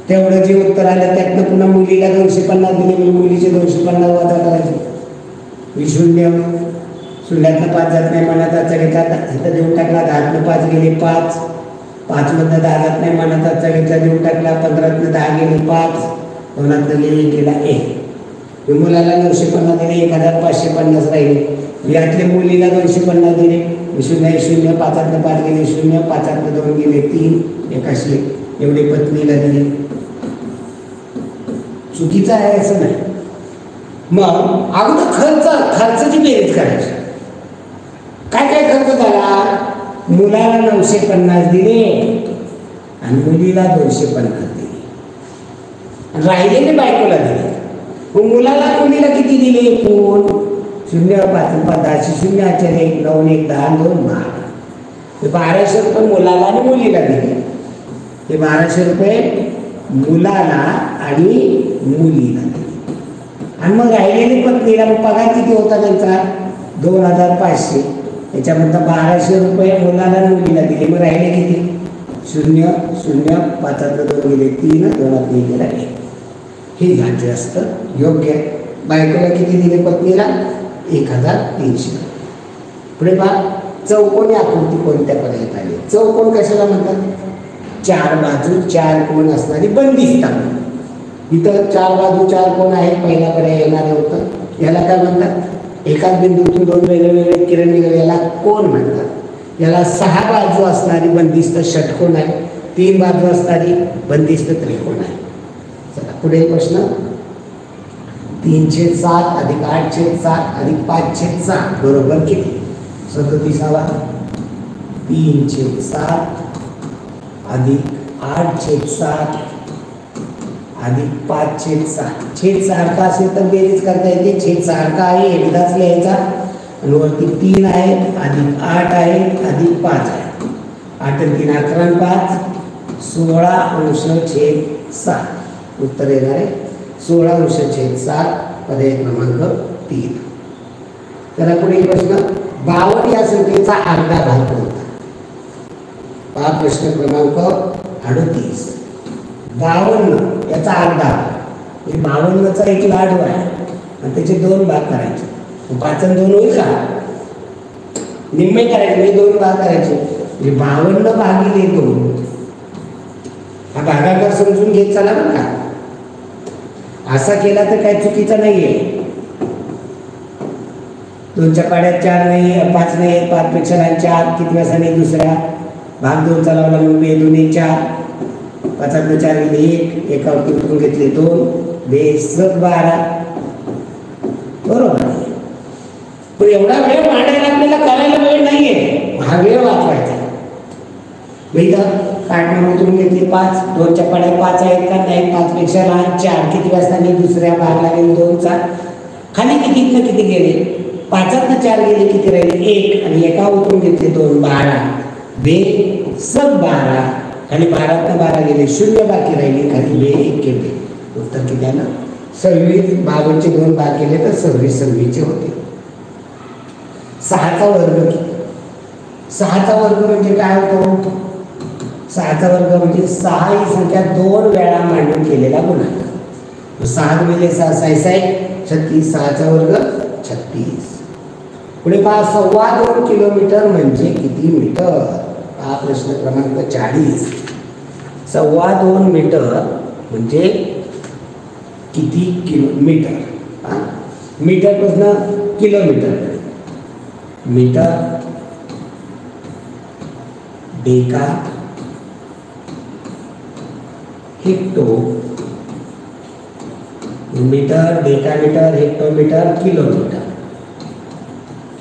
A: तेवढं जे उत्तर आलं त्यातनं पुन्हा मुलीला 250 दिले म्हणजे मुलीचे 250 वजा करायचे. शून्य शून्यातनं 5 जात नाही, मनाचा घेतला इथं देऊन टाकला. 10तनं 5 गेले 5. 5 मधनं 10 जात नाही, मनाचा घेतला देऊन टाकला. 15तनं 10 गेले 5. 2तनं गेला 1. मुलाला 950 दिले 1550 राहिले. यातले मुलीला 250 दिले. 0 0 5तनं 5 गेले 0. 5तनं 2 गेले 3. 81 एवढे पत्नीला दिले. चुकीचं आहे असं नाही. मग अगोदर खर्चाची बेरीज करायची. काय काय खर्च झाला? मुलाला 950 दिले आणि मुलीला 250 दिले आणि राहिलेले बायकोला दिले. मग मुलाला मुलीला किती दिले? एकूण 0 5 10 0 1 9 1 10 2 12. 1200 रुपये मुलाला आणि मुलीला दिले. हे 1200 रुपये मुलाला आणि मुलीला दिले. आणि मग राहिलेली पत्नीला मग पगार किती होता त्यांचा? 2500. याच्यामधनं 1200 रुपये मुलाला आणि मुलीला दिले. मग राहिले किती? 0 0 5तनं 2 गेले 3. 2तनं गेला 1. हे झाले असतं योग्य. बायकोला किती दिले? पत्नीला 1300. पुढे पहा. चौकोनी आकृती कोणत्या पर्यायात आली? चौकोन कशाला म्हणतात? 4 बाजू 4 कोण असणारी बंदिस्त. इथं 4 बाजू 4 कोण आहेत. पहिला पर्याय येणार होतं. याला काय म्हणतात? एकाच बिंदूतून 2 वेगवेगळे किरण निघाले याला कोण म्हणतात. याला 6 बाजू असणारी बंदिस्त षटकोन आहे. 3 बाजू असणारी बंदिस्त त्रिकोण आहे. चला पुढे प्रश्न. 3/7 अधिक 8/7 अधिक 5/7 बरोबर किती? 37. 3/7 अधिक 8/7 अधिक 5/7. छेद सारखा असेल तर बेरीज करता येते. छेद सारखा आहे एकदाच लिहायचा आणि वरती 3 आहे अधिक 8 आहे अधिक 5 आहे. 8 आणि 3 11 आणि 5 16/7. उत्तर येणार आहे 16/7. पर्याय क्रमांक 3. त्याला पुढे प्रश्न. 52 या संख्येचा अर्धा भाग कोणता? हा प्रश्न क्रमांक 38. 52 याचा अर्धा. 52चा एक लाडू आहे आणि त्याचे 2 भाग करायचे. 5 आणि 2 होईल का? निम्मे करायचे म्हणजे 2 भाग करायचे. म्हणजे 52 भागिले 2 हा भागाकार समजून घेत चला बरं का. असा केला तर काही चुकीचा नाहीये. 2च्या पाड्यात 4 नाही 5 नाही 5 पेक्षा लहान 4 किती वेळाने दुसऱ्या भाग 2 चालवला मग 2 4 पाचातनं 4 गेले 1, एकावर उतरून घेतले 2, बेस 12. बरोबर आहे. पण एवढा वेळ मांडायला आपल्याला करायला वेळ नाहीये, हा वेळ वाचवायचा. इथं काटणं उतरून घेतली 5, 2च्या पड्या 5 आहेत का नाही, 5 पेक्षा लहान 4. किती वाजता मी दुसऱ्या भागला गेले 2चा. खाली किती गेले, 5तनं 4 गेले, किती राहिले 1, आणि एका उतरून घेतले 2, 12, बेस 12. खाली 12तनं 12 गेले, 0 बाकी राहिले, खाली 1 केले. उत्तर किती आलं 26. 52चे 2 भाग केले तर 26 होते. 6चा वर्ग किती? 6चा वर्ग म्हणजे काय होतो? 6चा वर्ग म्हणजे 6 ही संख्या 2 वेळा मांडून केलेला गुणाकार. 6 गुणिले 6 36. 6चा वर्ग 36. पुढे पहा, 2.25 किलोमीटर म्हणजे किती मीटर? हा प्रश्न क्रमांक 40. 2.25 मीटर म्हणजे किती किलोमीटर? मीटर पासून kilometre. Metre, deca, hecto metre, decametre, hectometre, kilometre.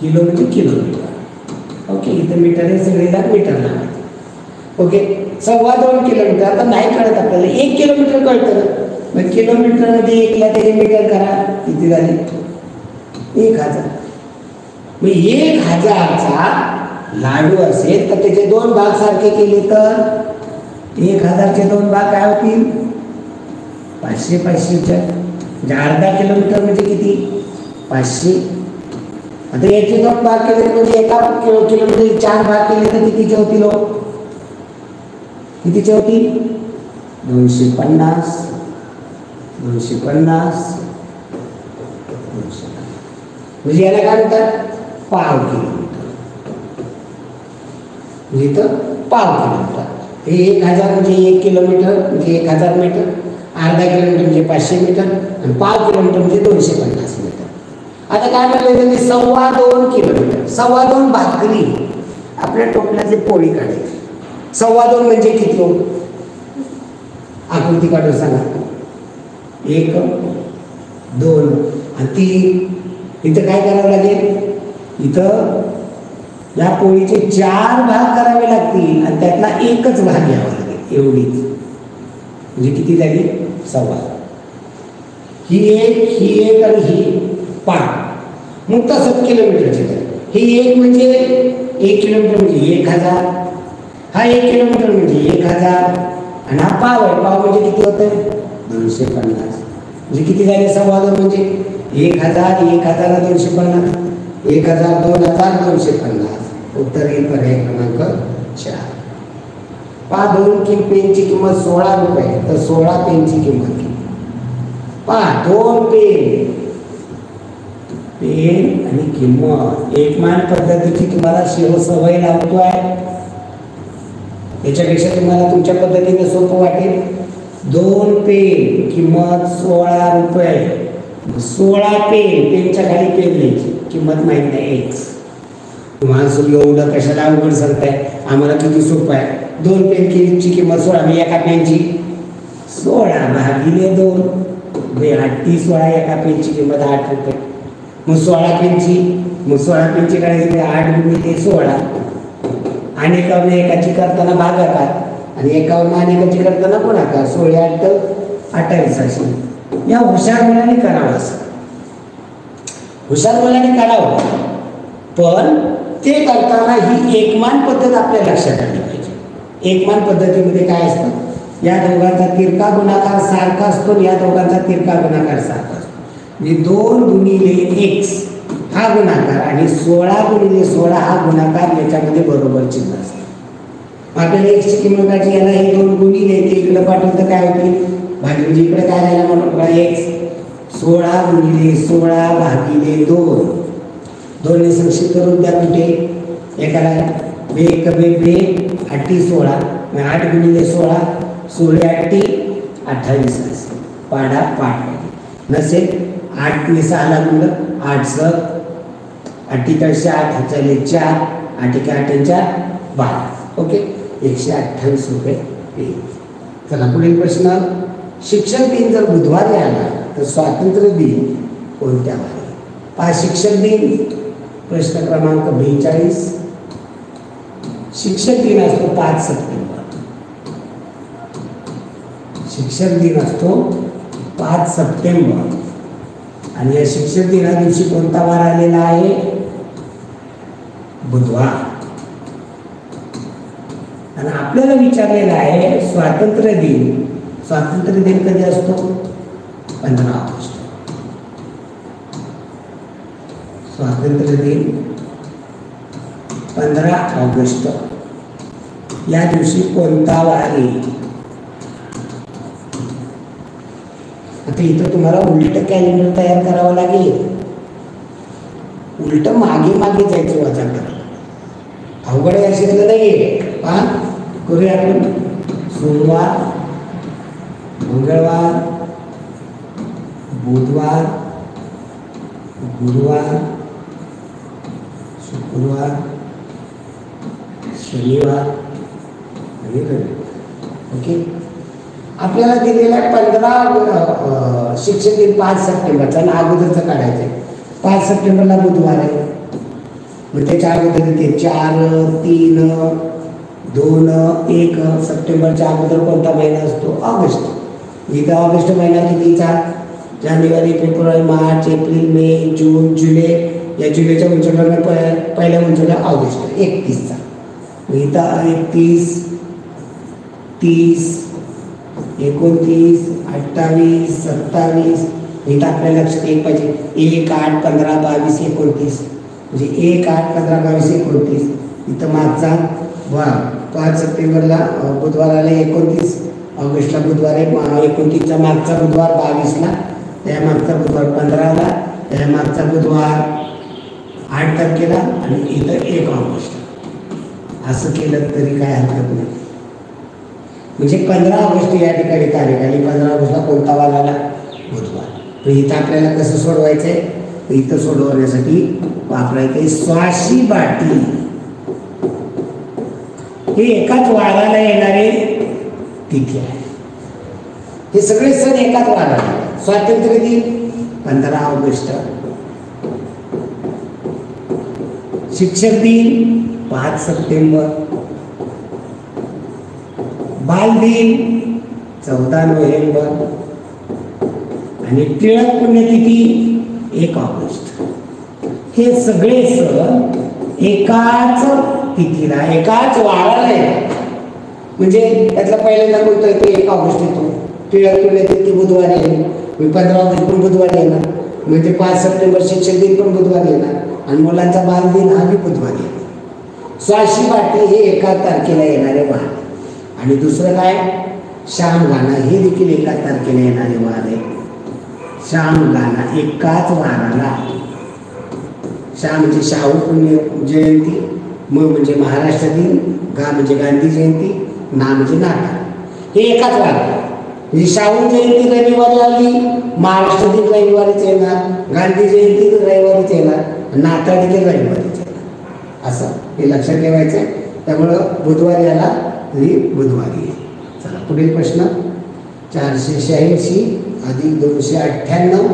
A: Kilo म्हणजे किलोमीटर. ओके, इथं मीटर हे सगळेला मीटर लावायचं. Okay, 2.25 kilometre. आता नाही कळत आपल्याला, 1 किलोमीटर कळतं. मग किलोमीटर मध्ये 1ला त्याचे मीटर करा, किती झाले 1000. मग 1000चा लाडू असेल तर त्याचे 2 भाग सारखे केले तर 1000चे 2 भाग काय होतील? 500 500च्या. म्हणजे अर्धा किलोमीटर म्हणजे किती? 500. आता याचे 2 भाग केले म्हणजे एका किलोमीटर 4 भाग केले तर कितीचे होतील? कितीचे होतील? 250 250 250. म्हणजे याला काय म्हणतात? पाव किलोमीटर. म्हणजे इथं पाव किलोमीटर. हे 1000 म्हणजे 1 किलोमीटर म्हणजे 1000 मीटर. अर्धा किलोमीटर म्हणजे 500 मीटर. आणि पाव किलोमीटर म्हणजे 250 मीटर. आता काय म्हटलं त्यांनी? 2.25 किलोमीटर. 2.25 भाकरी आपल्या टोपल्यातली पोळी काढायची. 2.25 म्हणजे किती हो? आकृती काढून सांगा. 1 2 आणि 3. इथं काय करावं लागेल? इथं या पोळीचे 4 भाग करावे लागतील आणि त्यातला एकच भाग घ्यावा लागेल. एवढीच म्हणजे किती झाली? 2.25. ही एक आणि ही 5. मग तसंच किलोमीटरचे ही 1 म्हणजे 1 किलोमीटर म्हणजे 1000. हा 1 किलोमीटर म्हणजे 1000 आणि हा पाव आहे. पाव म्हणजे किती होतं? 250. म्हणजे किती झाले? 2.25 म्हणजे 1000 1000 250 1000 2000 250. उत्तर येईल पर्याय क्रमांक 4. 2 पेनची किंमत 16 रुपये तर 16 पेनची किंमत किती? 2 पेन आणि किंमत. एकमान पद्धतीची तुम्हाला सवय लावतोय. याच्यापेक्षा तुम्हाला तुमच्या पद्धतीने सोपं वाटेल. 2 पेन किंमत 16 रुपये. 16 पेनच्या खाली पेन द्यायची. किंमत माहीत नाही x. तुम्हाला एवढं कशाला अवघड सांगताय? आम्हाला किती सोपं आहे. 2 पेनची किंमत 16. मी एका पेनची 16 भागिले 2 8 16. एका पेनची किंमत 8 रुपये. मग 16 पेनची काढायची 8 गुणिले 16. अनेकावरून एकाची करताना भागाकार आणि एकावरून अनेकाची करताना गुणाकार. 16 8 28 अशी. या हुशार मुलांनी करावं. असं हुशार मुलांनी करावं. पण ते करताना ही एकमान पद्धत आपल्या लक्षात आली पाहिजे. एकमान पद्धतीमध्ये काय असतं? या दोघांचा तिरका गुणाकार सारखा असतो. या दोघांचा तिरका गुणाकार सारखा असतो. म्हणजे 2 गुणिले x हा गुणाकार आणि 16 गुणिले 16 हा गुणाकार याच्यामध्ये बरोबर चिन्ह असतं. आपल्याला x ची किंमत काढायची. याला हे 2 गुणिले ते इकडे पाठवलं तर काय होतील? भागी म्हणजे इकडे काय राहिला म्हणून x 16 गुणिले 16 भागिले 2. 2 ने संक्षिप्त रूप द्या. कुठे? एकाला 2 कमी 2 8 16. 8 गुणिले 16 16 8 28. पाडा पाठ नसेल. 8 ने 6 ला गुणलं 8 6 48 8 चाले 4 8 1 8 4 12. ओके, 128 रुपये. चला पुढील प्रश्न, शिक्षक दिन जर बुधवारी आला तर स्वातंत्र्य दिन कोणत्या वारी? पहा, शिक्षक दिन प्रश्न क्रमांक 42, शिक्षक दिन असतो 5 सप्टेंबर. शिक्षक दिन असतो 5 सप्टेंबर आणि या शिक्षक दिना दिवशी कोणता वार आलेला आहे? बुधवार. आणि आपल्याला विचारलेला आहे स्वातंत्र्य दिन. स्वातंत्र्य दिन कधी असतो? 15 ऑगस्ट. स्वातंत्र्य दिन 15 ऑगस्ट. या दिवशी कोणता वार येईल? आता इथं तुम्हाला उलट कॅलेंडर तयार करावं लागेल. उलट मागे मागे जायचं वजा करायला. अवघड असेल नाहीये. पहा, करूया आपण. सोमवार, मंगळवार, बुधवार, गुरुवार, शुक्रवार, शनिवार आणि रविवार. ओके. आपल्याला दिलेला 15 शिक्षक दिन 5 सप्टेंबरचा आणि अगोदरचं काढायचं आहे. 5 सप्टेंबरला बुधवार आहे, मग त्याच्या अगोदर ते 4, 3, 2, 1 सप्टेंबरच्या अगोदर कोणता महिना असतो? ऑगस्ट. इथं ऑगस्ट महिना कितीचा? जानेवारी, फेब्रुवारी, मार्च, एप्रिल, मे, जून, जुलै. या जुलैच्या उंचवड्यानं पहिल्या उंचवड्या ऑगस्ट 31चा. इथं 31, 30, 29, 28, 27. इथं आपल्या लक्षात येईल पाहिजे 1, 8, 15, 22, 29. म्हणजे 1, 8, 15, 22, 29. इथं मागचा वार 5 सप्टेंबरला बुधवार आला, 29 ऑगस्टला बुधवार आहे. 29चा मागचा बुधवार 22ला, त्या मागचा बुधवार 15ला, त्या मागचा बुधवार 8 तारखेला आणि इथं 1 ऑगस्ट. असं केलं तरी काय हरकत नाही. म्हणजे 15 ऑगस्ट या ठिकाणी तारीख आली. 15 ऑगस्टला कोणता वार आला? बुधवार. तर इथं आपल्याला कसं सोडवायचं आहे? तर इथं सोडवण्यासाठी वापरायचं आहे स्वाशी बाटी. हे एकाच वाराला येणारे तिथी आहे. हे सगळे सण एकाच वाराला. स्वातंत्र्य दिन 15 ऑगस्ट, शिक्षक दिन 5 सप्टेंबर, बाल दिन 14 नोव्हेंबर आणि टिळक पुण्यतिथी 1 ऑगस्ट. हे सगळे सण एकाच तिथीला, एकाच वाराला येतात. म्हणजे त्यातला पहिल्यांदा कोणता येतो? 1 ऑगस्ट येतो. टिळक पुण्यतिथी बुधवारी येईल, 15 ऑगस्ट पण बुधवारी येणार. म्हणजे 5 सप्टेंबर शिक्षक दिन पण बुधवारी येणार आणि मुलांचा बाल दिन हा बी बुधवारी येणार. स्वाशी बाटी हे एका तारखेला येणारे वार. आणि दुसरं काय? श्याम गाणा हे देखील एका तारखेला येणारे वार आहे. श्याम गाणा एकाच वाराला. श्याम म्हणजे शाहू पुण्य जयंती, म म्हणजे महाराष्ट्र दिन, गा म्हणजे गांधी जयंती, ना म्हणजे नाटा. हे एकाच वार. म्हणजे शाहू जयंती रविवारी आली, महाराष्ट्र दिन रविवारीच येणार, गांधी जयंती रविवारीच येणार, नाताळ देखील रविवारीच येणार. असं हे लक्षात ठेवायचं आहे. त्यामुळं बुधवारी आला तरी बुधवारी आहे. चला पुढील प्रश्न, 486 अधिक 298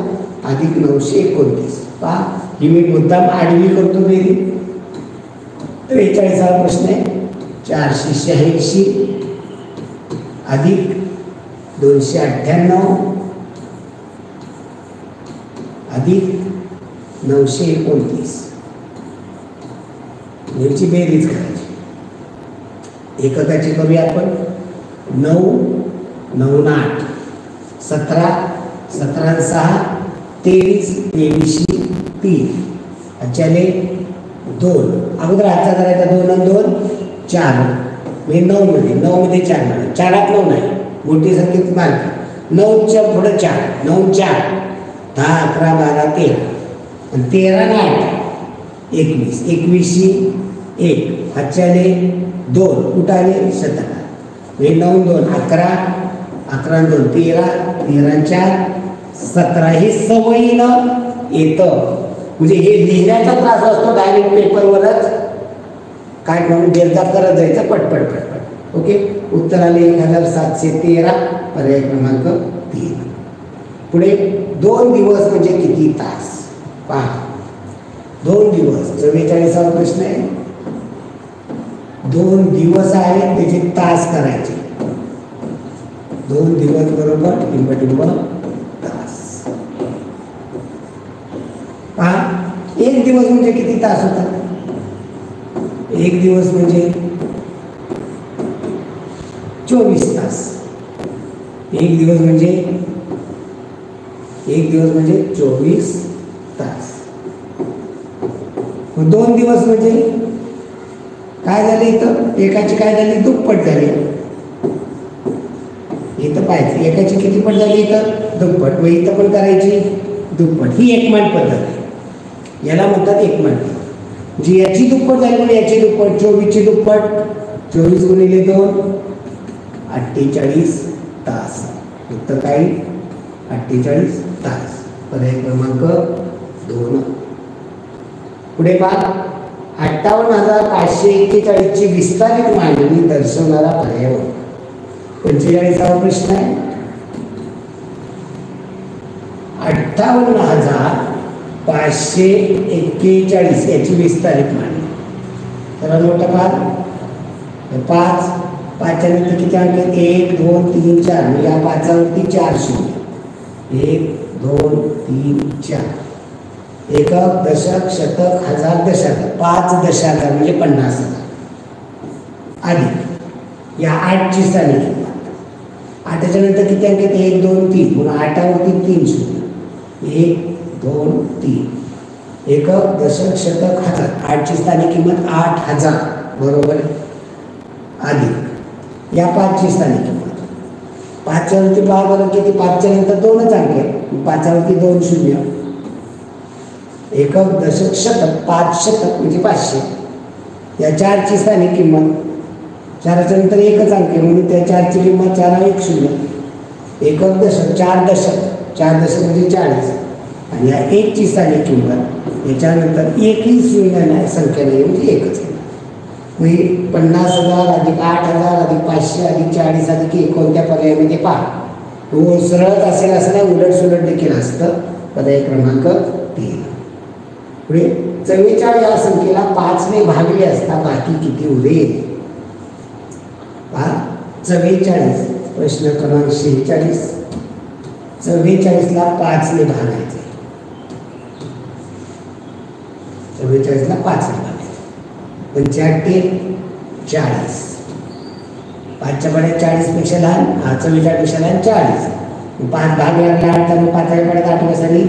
A: अधिक 929. पहा, ही मी मुद्दाम आडवी करतो बेरी. 43वा प्रश्न आहे. 486 अधिक 298 अधिक 929 याची बेरीज करायची. एककाची करूया आपण. 9, 9 8, 17, 17 6, 23, 23 3. अच्छाले 2. अगोदर हातचा करायचा. 2 आणि 2 4. म्हणजे 9 मध्ये 4 मध्ये 4 9 नाही, मोठी संख्येत मार्क. 9च्या पुढे 4, 9 4, 10 11 12 13 आणि 13 आणि 8 21. 21 1. हातच्याले 2 कुठाले 17. म्हणजे 9 2 11, 11 2 13, 13 4 17. हे सवयीनं येतं. म्हणजे हे लिहिण्याचा त्रास असतो डायरेक्ट पेपरवरच काय म्हणून बेरजाप करत जायचं पटपट पटपट. ओके, उत्तर आले 1713, पर्याय क्रमांक 3. पुढे 2 दिवस म्हणजे किती तास? पहा, 2 दिवस 44वा प्रश्न आहे. 2 दिवस आहेत त्याचे तास करायचे. 2 दिवस बरोबर टिंब तास. पहा, 1 दिवस म्हणजे किती तास होतात? 1 दिवस म्हणजे 24 तास. 1 दिवस म्हणजे 24 तास. 2 दिवस म्हणजे काय झाले? इथं एकाची काय झाली? दुप्पट झाली. इथं पाहायचं एकाची किती पट झाली? इथं दुप्पट. व इथं पण करायची दुप्पट. ही एकमान पद्धत आहे, याला म्हणतात एकमान. जी याची दुप्पट झाली म्हणजे याची दुप्पट. 24ची दुप्पट 24 गुणिले 2 48 तास. उत्तर काय? 48 तास. पर्याय क्रमांक 2. पुढे पहा, 58,541 ची विस्तारित मांडणी दर्शवणारा पर्याय. 45वा प्रश्न आहे. 58,541 याची विस्तारित मांडणी. तर मोठा पहा, 5 5च्या नंतर किती अंक आहेत? 1 2 3 4. म्हणजे या 5वरती 4 शून्य. 1 2 3 4. एकक, दशक, शतक, हजार, दशक. 5 दशहजार म्हणजे 50,000. अधिक या 8ची स्थानिक किंमत. 8च्या नंतर किती अंक आहेत? 1 2 3. म्हणून 8वरती 3 शून्य. 1 2 3. एकक, दशक, शतक, हजार. 8ची स्थानिक किंमत 8,000 बरोबर. अधिक या 5ची स्थानिक किंमत. 5च्या वरती पहा बरं किती? 5च्या नंतर 2च अंक आहेत. 5वरती 2 शून्य. एकक, दशक, शतक. 5 शतक म्हणजे 500. या 4ची स्थानिक किंमत. 4च्या नंतर 1च अंक आहे म्हणून त्या 4ची किंमत 4 1 0. एकक, दशक. 4 दशक. 4 दशक म्हणजे 40. आणि या 1ची स्थानिक किंमत. याच्यानंतर एकही शून्य नाही, संख्या नाही म्हणजे 1च आहे. म्हणजे 50,000 अधिक 8,000 अधिक 500 अधिक 40 अधिक 1 कोणत्या पर्यायामध्ये पहा. तो सरळच असेल असं नाही, उलट सुलट देखील असतं. पर्याय क्रमांक 3. पुढे 44 या संख्येला 5ने भागले असता बाकी किती उरेल? पहा, 44 प्रश्न क्रमांक 46. 44ला 5ने भागायचे. 44ला 5ने भागायचे. 45 40. 5च्या पड्यात 40 पेक्षा लहान. 44 पेक्षा लहान 40. 5 भाग लागला 8 तर 5च्या पड्यात 8 बसली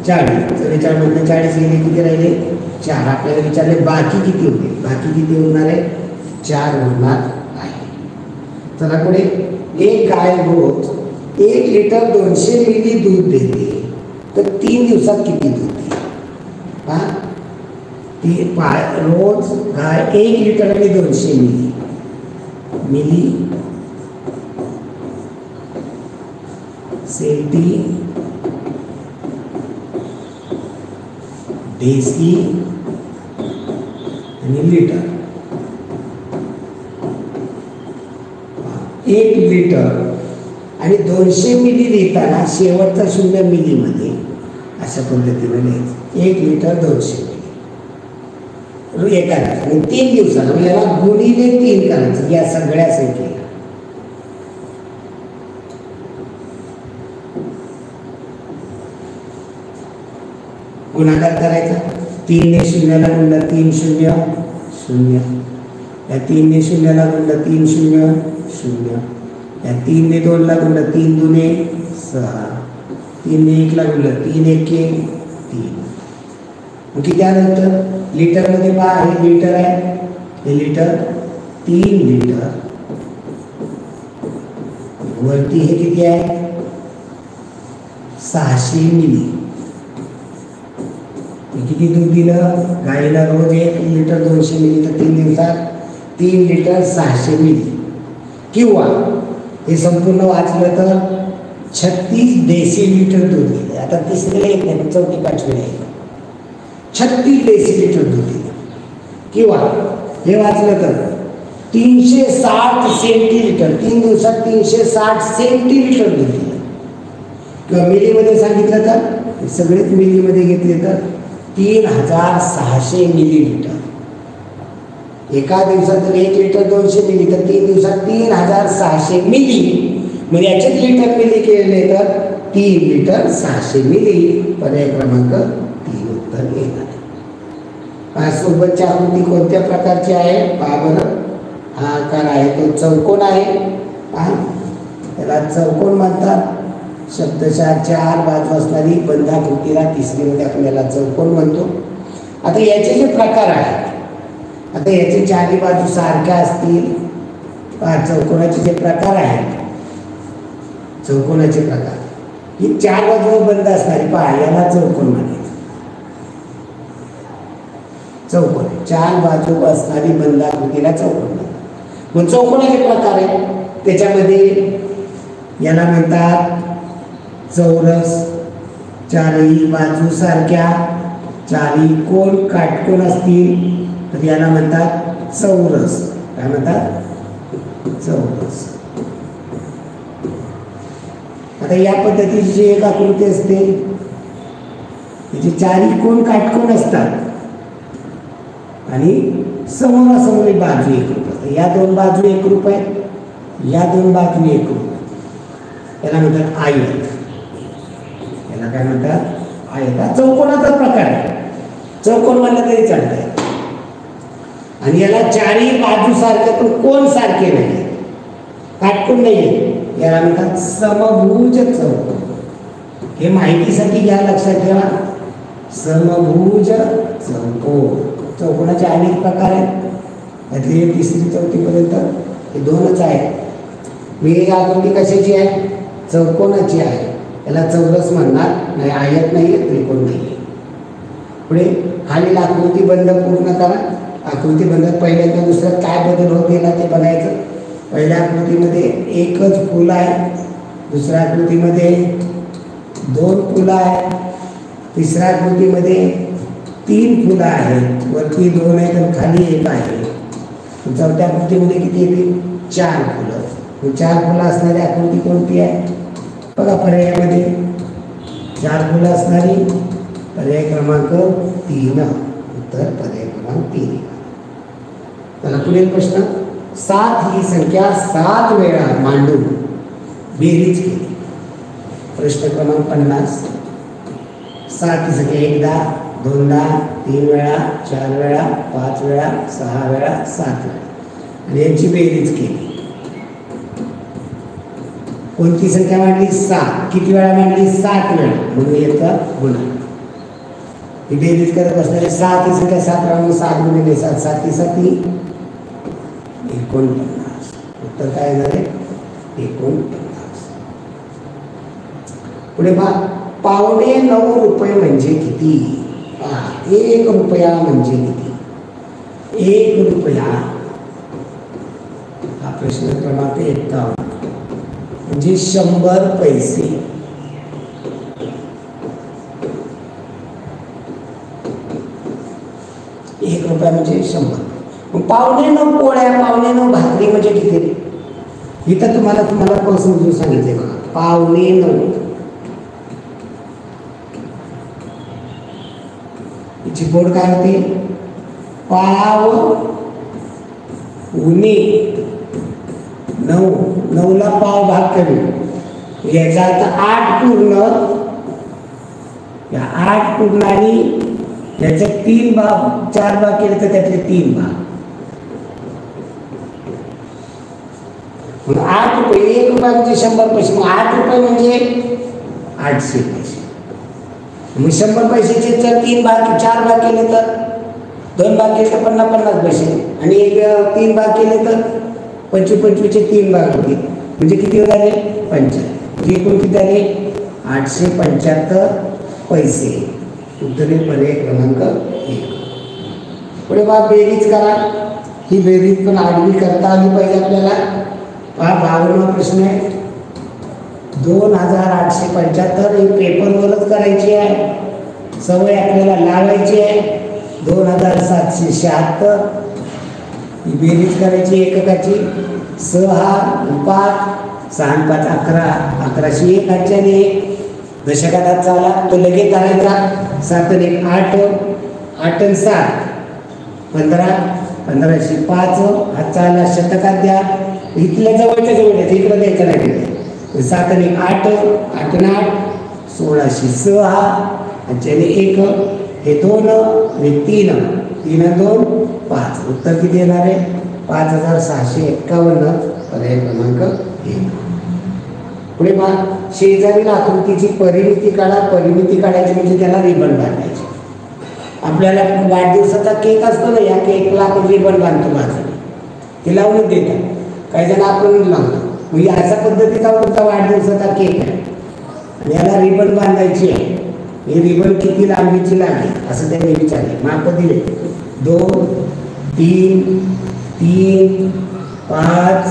A: 40. 44 मधून 40 गेले किती राहिले? 4. आपल्याला विचारले बाकी किती होते? बाकी किती होणार आहे? 4 होणार आहे. चला पुढे, एक गाय रोज 1 लिटर 200 मिली दूध देते, तर 3 दिवसात किती दूध देते? पहा, रोज गाय 1 लिटर आणि 200 मिली सेंटी डेसी आणि लिटर. 1 लिटर आणि 200 मिली देताना शेवटचा 0 मिलीमध्ये अशा पद्धतीने लिहायचं. 1 लिटर 200 मिली एकाला आणि 3 दिवसाला. याला गुणिले 3 करायचं या सगळ्या संख्येला. गुणाकार करायचा. 3 ने 0ला गुणलं 3 0 0. या 3 ने 0ला गुणलं 3 0 0. या 3 ने 2ला गुणलं 3 दुने 6. 3 ने 1ला गुणलं 3 1 3. मग किती आलं? लिटरमध्ये पहा, हे लिटर आहे. हे लिटर 3 लिटर. वरती हे किती आहे? 600 मिली. किती दूध दिलं? गाईला रोज 1 लिटर 200 मिली, तर 3 दिवसात 3 लिटर 600 मिली. किंवा हे संपूर्ण वाचलं तर 36 डेसिलिटर दूध दिलं. आता तिसरीला येत नाही, 4थी 5वीला येतं. 36 डेसिलिटर दूध दिलं. किंवा हे वाचलं तर 360 सेंटीलिटर, 3 दिवसात 360 सेंटीलिटर घेतले. किंवा मिलीमध्ये सांगितलं तर सगळेच मिलीमध्ये घेतले तर 3600 मिलीलिटर. एका दिवसात जर 1 लिटर 200 मिली तर 3 दिवसात 3600 मिली. म्हणजे याचेच लिटर मिली केले तर 3 लिटर 600 मिली. पर्याय क्रमांक 3 उत्तर येणार. सोबतची आकृती कोणत्या प्रकारची आहे पहा बरं. हा आकार आहे तो चौकोन आहे. त्याला चौकोन म्हणतात. शब्दशः 4 बाजू असणारी बंधाकृतीला तिसरीमध्ये आपल्याला चौकोन म्हणतो. आता याचे जे प्रकार आहेत, आता याचे चारही बाजू सारख्या असतील. चौकोनाचे जे प्रकार आहेत, चौकोनाचे प्रकार ही 4 बाजूवर बंद असणारी पहा याला चौकोन म्हणायचं. चौकोन 4 बाजू असणारी बंधाकृतीला चौकोन म्हणतात. मग चौकोनाचे प्रकार आहे त्याच्यामध्ये याला म्हणतात चौरस, चारही बाजू सारख्या, चारही कोण काटकोन असतील तर याला म्हणतात चौरस. काय म्हणतात? चौरस. आता या पद्धतीची जी एक आकृती असते त्याचे चारही कोण काटकोन असतात आणि समोरासमोर बाजू एकरूप असतात. या 2 बाजू एकरूप आहेत, या 2 बाजू एकरूप आहेत. याला म्हणतात आयत. याला काय म्हणतात? आयत. हा चौकोनाचा प्रकार आहे. चौकोन म्हणलं तरी चालतंय. आणि याला चारही बाजू सारखे पण कोण सारखे नाही, काटकोन नाही. याला म्हणतात समभुज चौकोन. हे माहितीसाठी घ्या, लक्षात ठेवा. समभुज चौकोन. चौकोनाचे अनेक प्रकार आहेत. त्यातली 3री 4थी पर्यंत हे 2च आहेत. मी एक आकृती कशाची आहे? चौकोनाची आहे. याला चौरस म्हणणार नाही. आयत नाही आहे, त्रिकोण नाही आहे. पुढे खालील आकृती बंध पूर्ण करा. आकृती बंधात पहिल्यांदा दुसऱ्यात काय बदल होत गेला ते बघायचं. पहिल्या आकृतीमध्ये एकच फूल आहे, दुसऱ्या आकृतीमध्ये 2 फुलं आहेत, तिसऱ्या आकृतीमध्ये 3 फुलं आहेत. वरती 2 आहेत आणि खाली 1 आहे. चौथ्या आकृतीमध्ये किती येतील? 4 फुलं. 4 फुलं असणारी आकृती कोणती आहे बघा. पर्यायामध्ये 4 फुलं असणारी पर्याय क्रमांक 3. उत्तर पर्याय क्रमांक 3. चला पुढील प्रश्न. 7 ही संख्या 7 वेळा मांडून बेरीज केली. प्रश्न क्रमांक 50. 7 ही संख्या 1दा, 2दा, 3 वेळा, 4 वेळा, 5 वेळा, 6 वेळा, 7 वेळा आणि यांची बेरीज केली. कोणती संख्या मांडली? 7. किती वेळा मांडली? 7 वेळा. म्हणून याचा गुणा. ही बेरीज करत असणारी 7 ही संख्या 7 वेळा म्हणून 7 गुणिले 7 7 7 49. उत्तर काय येणार आहे? 49. पुढे पहा. 9.25 रुपये म्हणजे किती? 1 रुपया म्हणजे किती? 1 रुपया हा प्रश्न क्रमांक 51 म्हणजे 100 पैसे. 1 रुपया म्हणजे 100. 9.25 पोळ्या, 9.25 भाकरी म्हणजे किती? इथं तुम्हाला समजून सांगितले बघा. 9.25 हिची बोर्ड काय होते? पाव उनी 9. 9ला पाव भाग कमी. याचा अर्थ 8 पूर्ण. या 8 पूर्ण आणि याचे 3 भाग, 4 भाग केले तर त्यातले 3 भाग. 8 रुपये. 1 रुपया म्हणजे 100 पैसे. मग 8 रुपये म्हणजे 800 पैसे. मग 100 पैशाचे जर 3 भाग 4 भाग केले तर 2 भाग केले तर 50 पैसे आणि 3 भाग केले तर 25 3 भाग होते. म्हणजे किती झाले? 50. म्हणजे एकूण किती झाले? 875 पैसे. उत्तरे पर्याय क्रमांक 1. पुढे बा बेरीज करा. ही बेरीज पण आडवी करता आली पाहिजे आपल्याला. 52वा प्रश्न आहे. 2875 ही पेपरवरच करायची आहे. सवय आपल्याला लावायची आहे. 2776 ही बेरीज करायची एककाची. 6 हा 5, 6 आणि 5 11, 11शी 1 हातच्याने 1. दशकात हात चाला तो लगेच धरायचा. 7 आणि 1 8, 8 आणि 7 15, 15शी 5 हात चाला शतकात द्या. इथल्या जवळच्या जवळ द्यायचं, इकडं द्यायचं नाही. 7 आणि 1 8, 8 आणि 8 16शी 6 हातच्याने 1, हे 2 आणि 3, 3 आणि 2 5. उत्तर किती येणार आहे? 5651. पर्याय क्रमांक 1. पुढे पहा, शेजारील आकृतीची परिमिती काढा. परिमिती काढायची म्हणजे त्याला रिबन बांधायची. आपल्याला वाढदिवसाचा केक असतो ना, या केकला आपण रिबन बांधतो बाजूने, ते लावून देतात. काही जण आपण लावतो. म्हणजे अशा पद्धतीचा तुमचा वाढदिवसाचा केक आहे आणि याला रिबन बांधायची आहे. हे रिबन किती लांबीची लागेल असं त्यांनी विचारले. माप दिले 2, 3, 3, 5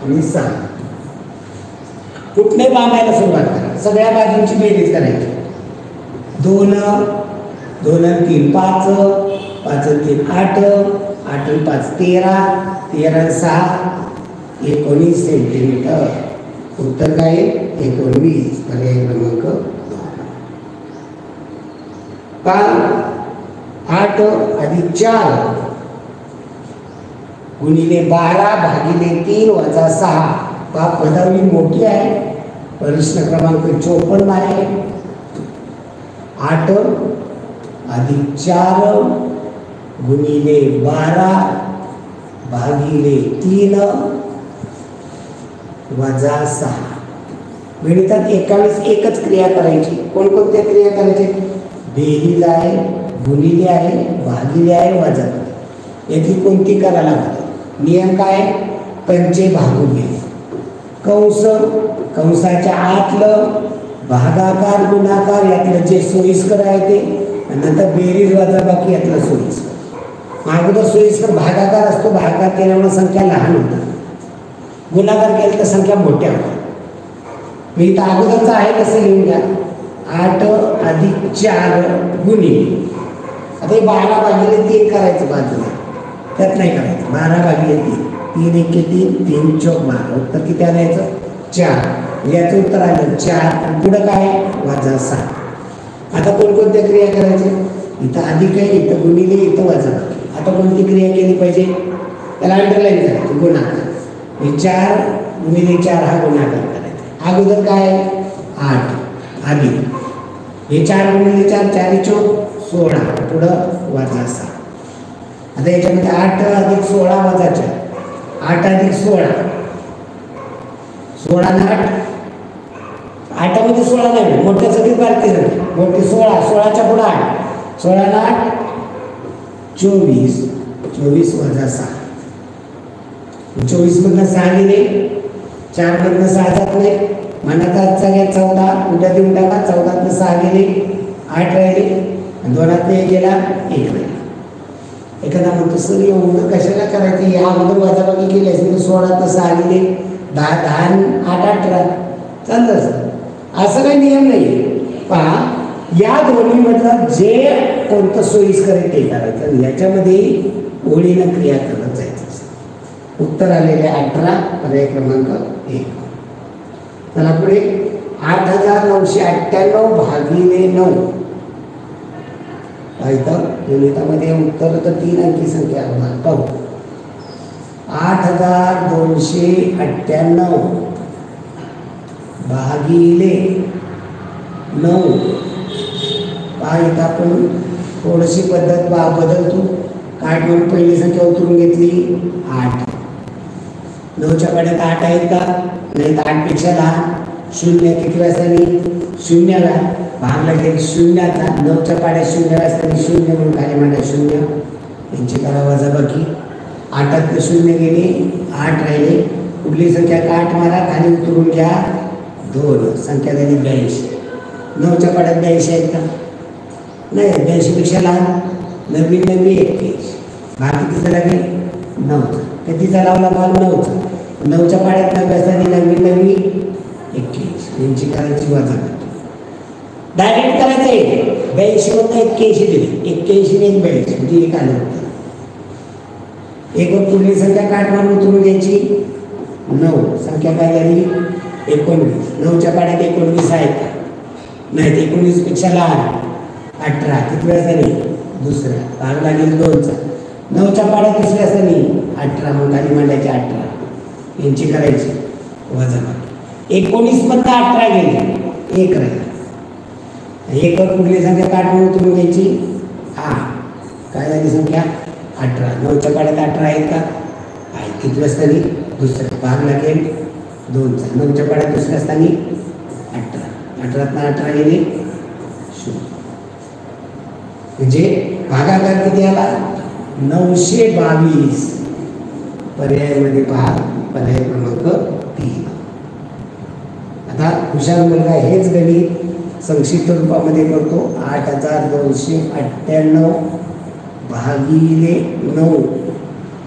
A: आणि 6. कुठने बांधायला सुरुवात करा. सगळ्या बाजूंची बेरीज करायची. 2, 2 आणि 3 5, 5 आणि 3 8, 8 आणि 5 13, 13 आणि 6 19 सेंटीमीटर. उत्तर काय? 19. पर्याय क्रमांक 2. 8 अधिक 4 गुणिले 12 भागिले 3 वजा 6. पदावली मोठी आहे. प्रश्न क्रमांक 54 आहे. 8 अधिक 4 गुणिले 12 भागिले 3 वजा 6. गणितात एका वेळेस एकच क्रिया करायची. कोणकोणत्या क्रिया करायची? बेरीज आहे, गुणिले आहे, भागिले आहे, वजा. याची कोणती करायला लागते? नियम काय? पंचे भागून घे. कंस, कंसाच्या आतलं भागाकार गुणाकार यातलं जे सोयीस्कर आहे ते, आणि नंतर बेरीज वजाबाकी यातलं सोयीस्कर. अगोदर सोयीस्कर भागाकार असतो. भागाकार केल्यामुळे संख्या लहान होतात. गुणाकार केलं तर संख्या मोठ्या होतात. मी इथं अगोदरचं आहे तसं लिहून घ्या. 8 अधिक 4 गुणिले, आता हे 12 भागिले 3 करायचं बाजूला, त्यात नाही करायचं. 12 भागिले 3, 3 1 3, 3 चौक 12. उत्तर किती आणायचं? 4. याचं उत्तर आलं 4. आणि पुढं काय? वजा 6. आता कोणकोणत्या क्रिया करायच्या? इथं अधिक आहे, इथं गुणिले, इथं वजा. आता कोणती क्रिया केली पाहिजे? त्याला अंडरलाईन करायची. गुणाकार. हे 4 गुणिले 4 हा गुणाकार करायचा. अगोदर काय? 8 अधिक हे 4 गुणिले 4, 4 चौक 16. पुढं वजा 6. आता याच्यामध्ये 8 अधिक 16 वजा 4. 8 अधिक 16, 16 आणि 8. 8 मध्ये 16 नाही, मोठ्या सगळी बारकी झाली. मोठी 16, 16च्या पुढे 8, 16 आणि 8 24, 24 वजा 6. 24 मधनं 6 गेले, 4 मधनं 6 जात नाही. मनाचा सगळ्यात 14 उद्या देऊन टाका. 14तनं 6 गेले, 8 राहिले. 2तनं 1 गेला, 1 राहिले. एखादा म्हणतो सर एवढं कशाला करायचं? या अगोदर वजाबाकी केली असेल तर 16तनं 6 गेले, 10, 10 8 18 चालतं. असं काही नियम नाही. पहा, या दोन्हीमधलं जे कोणतं सोयीस्कर आहे ते करायचं. याच्यामध्ये ओळीनं क्रिया करत जायचं. उत्तर आलेले 18. पर्याय क्रमांक 1. चला पुढे. 8998 भागिले 9. इथं गणितामध्ये उत्तर तर 3 अंकी संख्या पाहू. 8298 भागिले 9. पहा इथं आपण थोडीशी पद्धत बदलतो. काट म्हणून पहिली संख्या उतरून घेतली 8. 9च्या पाड्यात 8 आहेत का? नाही. 8 पेक्षा लहान. 0 किती वाजतानी? 0ला भागला गेली 0चा. 9च्या पाड्यात 0 वाजतानी 0 म्हणून खाली म्हणा 0. यांची करा वजाबाकी. 8त 0 गेले, 8 राहिले. कुठली संख्या? काट मारा, खाली उतरून घ्या 2. संख्या झाली 82. 9च्या पाड्यात 82 आहेत का? नाही. 82 पेक्षा लहान. 9 21. भाग कितीचा लागेल? 9चा. कितीचा लावला भाग? 9चा. 9च्या पाड्यात 9 असताना 9 21. यांची करायची वजाबाकी. डायरेक्ट करायचं आहे. 82 मधनं 81 दिले. 81 ने 82 म्हणजे 1 आलं. एकक पुढली संख्या काटमारून उतरून घ्यायची 9 संख्या काय झाली 19 9च्या पाड्यात 19 आहेत का नाही 19 पेक्षा लहान 18 किती वेळा झाली दुसरा भाग लागेल 2चा 9च्या पाड्यात दुसऱ्या सणी 18 मग खाली मांडायचे 18 यांची करायची वजा 19 मधनं 18 गेले 1 राहिला एकक पुढली संख्या काटमारून उतरून घ्यायची काय झाली संख्या 18 9च्या पाड्यात 18 आहेत का आहेत किती वाजतानी दुसऱ्या भाग लागेल 2चा 9च्या पाड्यात दुसऱ्या स्थानी 18 18तनं 18 गेले 0 म्हणजे भागाकार किती आला 922 पर्यायामध्ये पहा पर्याय क्रमांक 3 आता हुशार मुलगा हेच गणित संक्षिप्त रूपामध्ये करतो 8298 भागिले 9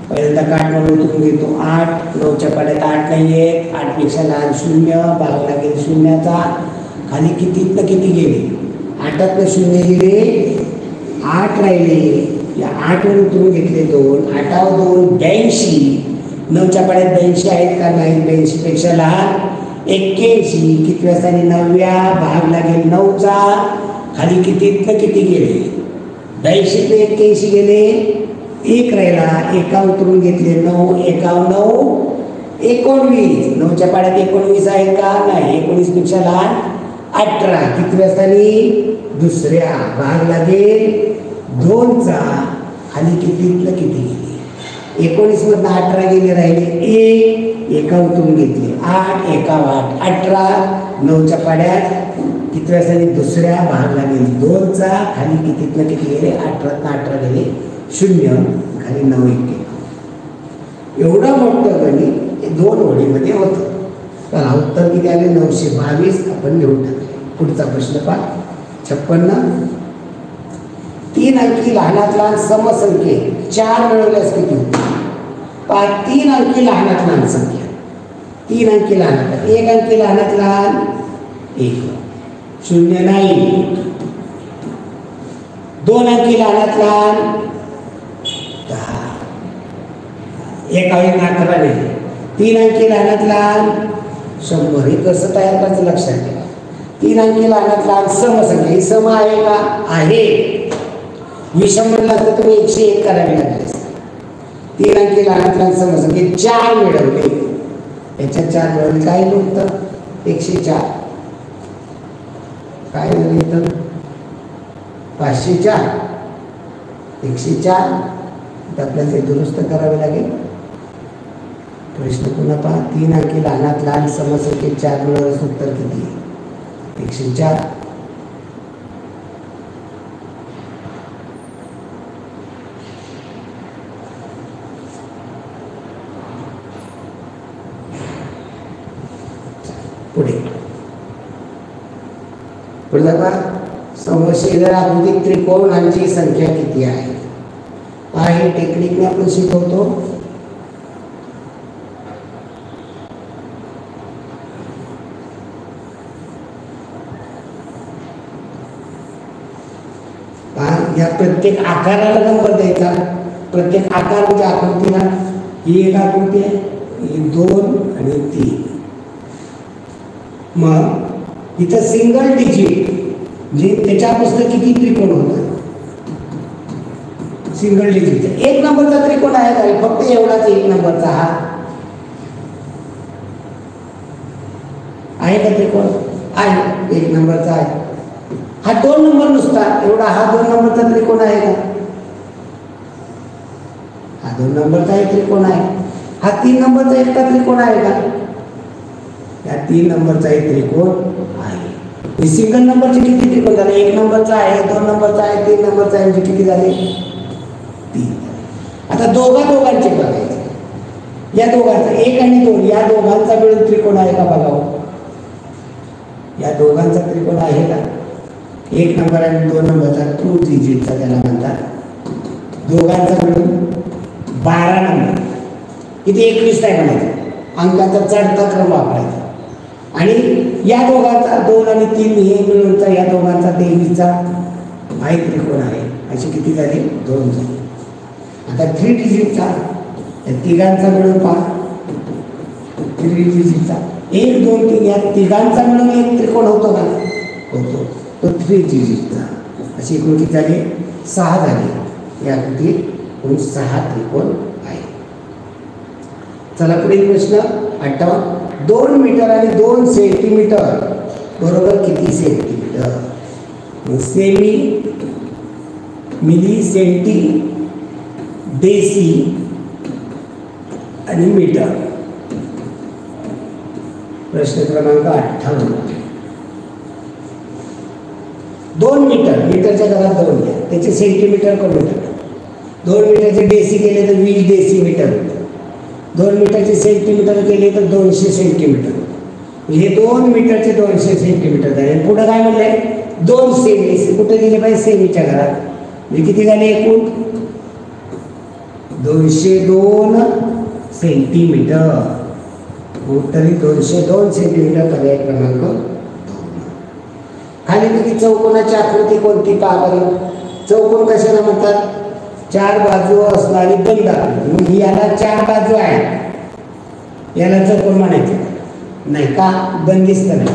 A: पहिल्यांदा काटमारून उतरून घेतो 8 9च्या पाड्यात 8 नाही आहेत 8 पेक्षा लहान 0 भाग लागेल 0चा खाली कितीतनं किती गेले 8तनं 0 गेले 8 राहिले या 8 वर उतरून घेतले 2 8 2 82 9च्या पाड्यात 82 आहेत का नाही 82 पेक्षा लहान 81 किती वाजता 9व्या भाग लागेल 9चा खाली कितीतनं किती गेले 82 ते 81 गेले 1 राहिला एका उतरून घेतले 9 एका 9 19 9च्या पाड्यात 19 आहेत का नाही 19 पेक्षा लहान 18 किती वाजता दुसऱ्या भाग लागेल 2चा खाली कितीतनं किती गेले 19 मधनं 18 गेले राहिले 1 एका उतरून घेतले 8 एका 8 18 9च्या पाड्यात किती वाजता दुसऱ्या भाग लागेल 2चा खाली कितीतनं किती गेले 18तनं 18 गेले 0 खाली 9 1 गेले एवढं मोठं गणित हे 2 ओळीमध्ये होतं चला उत्तर किती आले 922 आपण लिहून टाकले पुढचा प्रश्न पहा 56 3 अंकी लहानात लहान समसंख्ये 4 मिळवल्यास किती होते पहा 3 अंकी लहानात लहान संख्या 3 अंकी लहानात 1 अंकी लहानात लहान 1 0 नाही 2 अंकी लहानात लहान 10 1 11 नाही 3 अंकी लहानात लहान 100 हे कसं तयार करायचं लक्षात ठेवा 3 अंकी लहानात लहान समसंख्या ही सम आहे का आहे विषम म्हणलं असतं तुम्ही 101 करावी लागली 3 अंकी लहानात लहान समसंख्ये 4 मिळवले याच्यात 4 मिळवले काय नव्हतं 104 काय झालं इथं 504 104 आपल्याला ते दुरुस्त करावे लागेल प्रश्न पुन्हा पहा 3 अंकी लहानात लहान समसंख्ये 4 मिळवल्यास उत्तर किती 104 पुढे पुढे बघा समशीतोष्ण आकृतीत त्रिकोणांची संख्या किती आहे ही टेक्निकने आपण शिकवतो या प्रत्येक आकाराला नंबर द्यायचा प्रत्येक आकार म्हणजे आकृतीला ही एक आकृती आहे ही 2 आणि 3 मग इथं सिंगल डिजिट म्हणजे त्याच्यापासून किती त्रिकोण होतात सिंगल डिजिट 1 नंबरचा त्रिकोण आहे का फक्त एवढाच 1 नंबरचा हा आहे का त्रिकोण आहे 1 नंबरचा आहे हा 2 नंबर नुसता एवढा हा 2 नंबरचा त्रिकोण आहे का हा 2 नंबरचा एक त्रिकोण आहे हा 3 नंबरचा एकटा त्रिकोण आहे का या 3 नंबरचा एक त्रिकोण आहे सिंगल नंबरचे किती त्रिकोण झाले 1 नंबरचा आहे 2 नंबरचा आहे 3 नंबरचा आहे म्हणजे किती झाले 3 आता दोघांचे बघायचे या दोघांचा 1 आणि 2 या दोघांचा मिळून त्रिकोण आहे का बघावं या दोघांचा त्रिकोण आहे का 1 नंबर आणि 2 नंबरचा ट्रू डिजिटचा त्याला म्हणतात दोघांचा मिळून 12 नंबर इथे 21 नाही म्हणायचं अंकाचा चढता क्रम वापरायचा आणि या दोघांचा 2 आणि 3 हे मिळूनचा या दोघांचा 23चा त्रिकोण आहे अशी किती झाली 2 झाली आता 3 डिजिटचा या तिघांचा मिळून पहा त्रिज्येचा 1 2 3 या तिघांचा मिळून एक त्रिकोण होतो का? होतो. तो त्रिज्येचा. अशी एकूण किती झाले? 6 झाले. या कृती 6 त्रिकोण आहे. चला पुढील प्रश्न 58. 2 मीटर आणि 2 सेंटीमीटर बरोबर किती सेंटीमीटर? सेमी, मिली, सेंटी, डेसी आणि मीटर. प्रश्न क्रमांक 58. 2 मीटर, मीटरच्या घरात 2 घ्या, त्याचे सेंटीमीटर करून टाका. 2 मीटरचे डेसी केले तर 20 डेसीमीटर होते. 2 मीटरचे सेंटीमीटर केले तर 200 सेंटीमीटर. हे 2 मीटरचे 200 सेंटीमीटर झाले. पुढे काय म्हणलंय? 2 सेमी. कुठे गेले पाहिजे? सेमीच्या घरात. म्हणजे किती झाले एकूण? 202 सेंटीमीटर. तरी 202 सेंटीमीटर पर्याय क्रमांक 2. खाली किती चौकोनाची आकृती कोणती पहा बरं. चौकोन कशाला म्हणतात? 4 बाजू असणारी बंद आकृती. याला 4 बाजू आहे, याला चौकोन म्हणायचं नाही का? बंदिस्त नाही.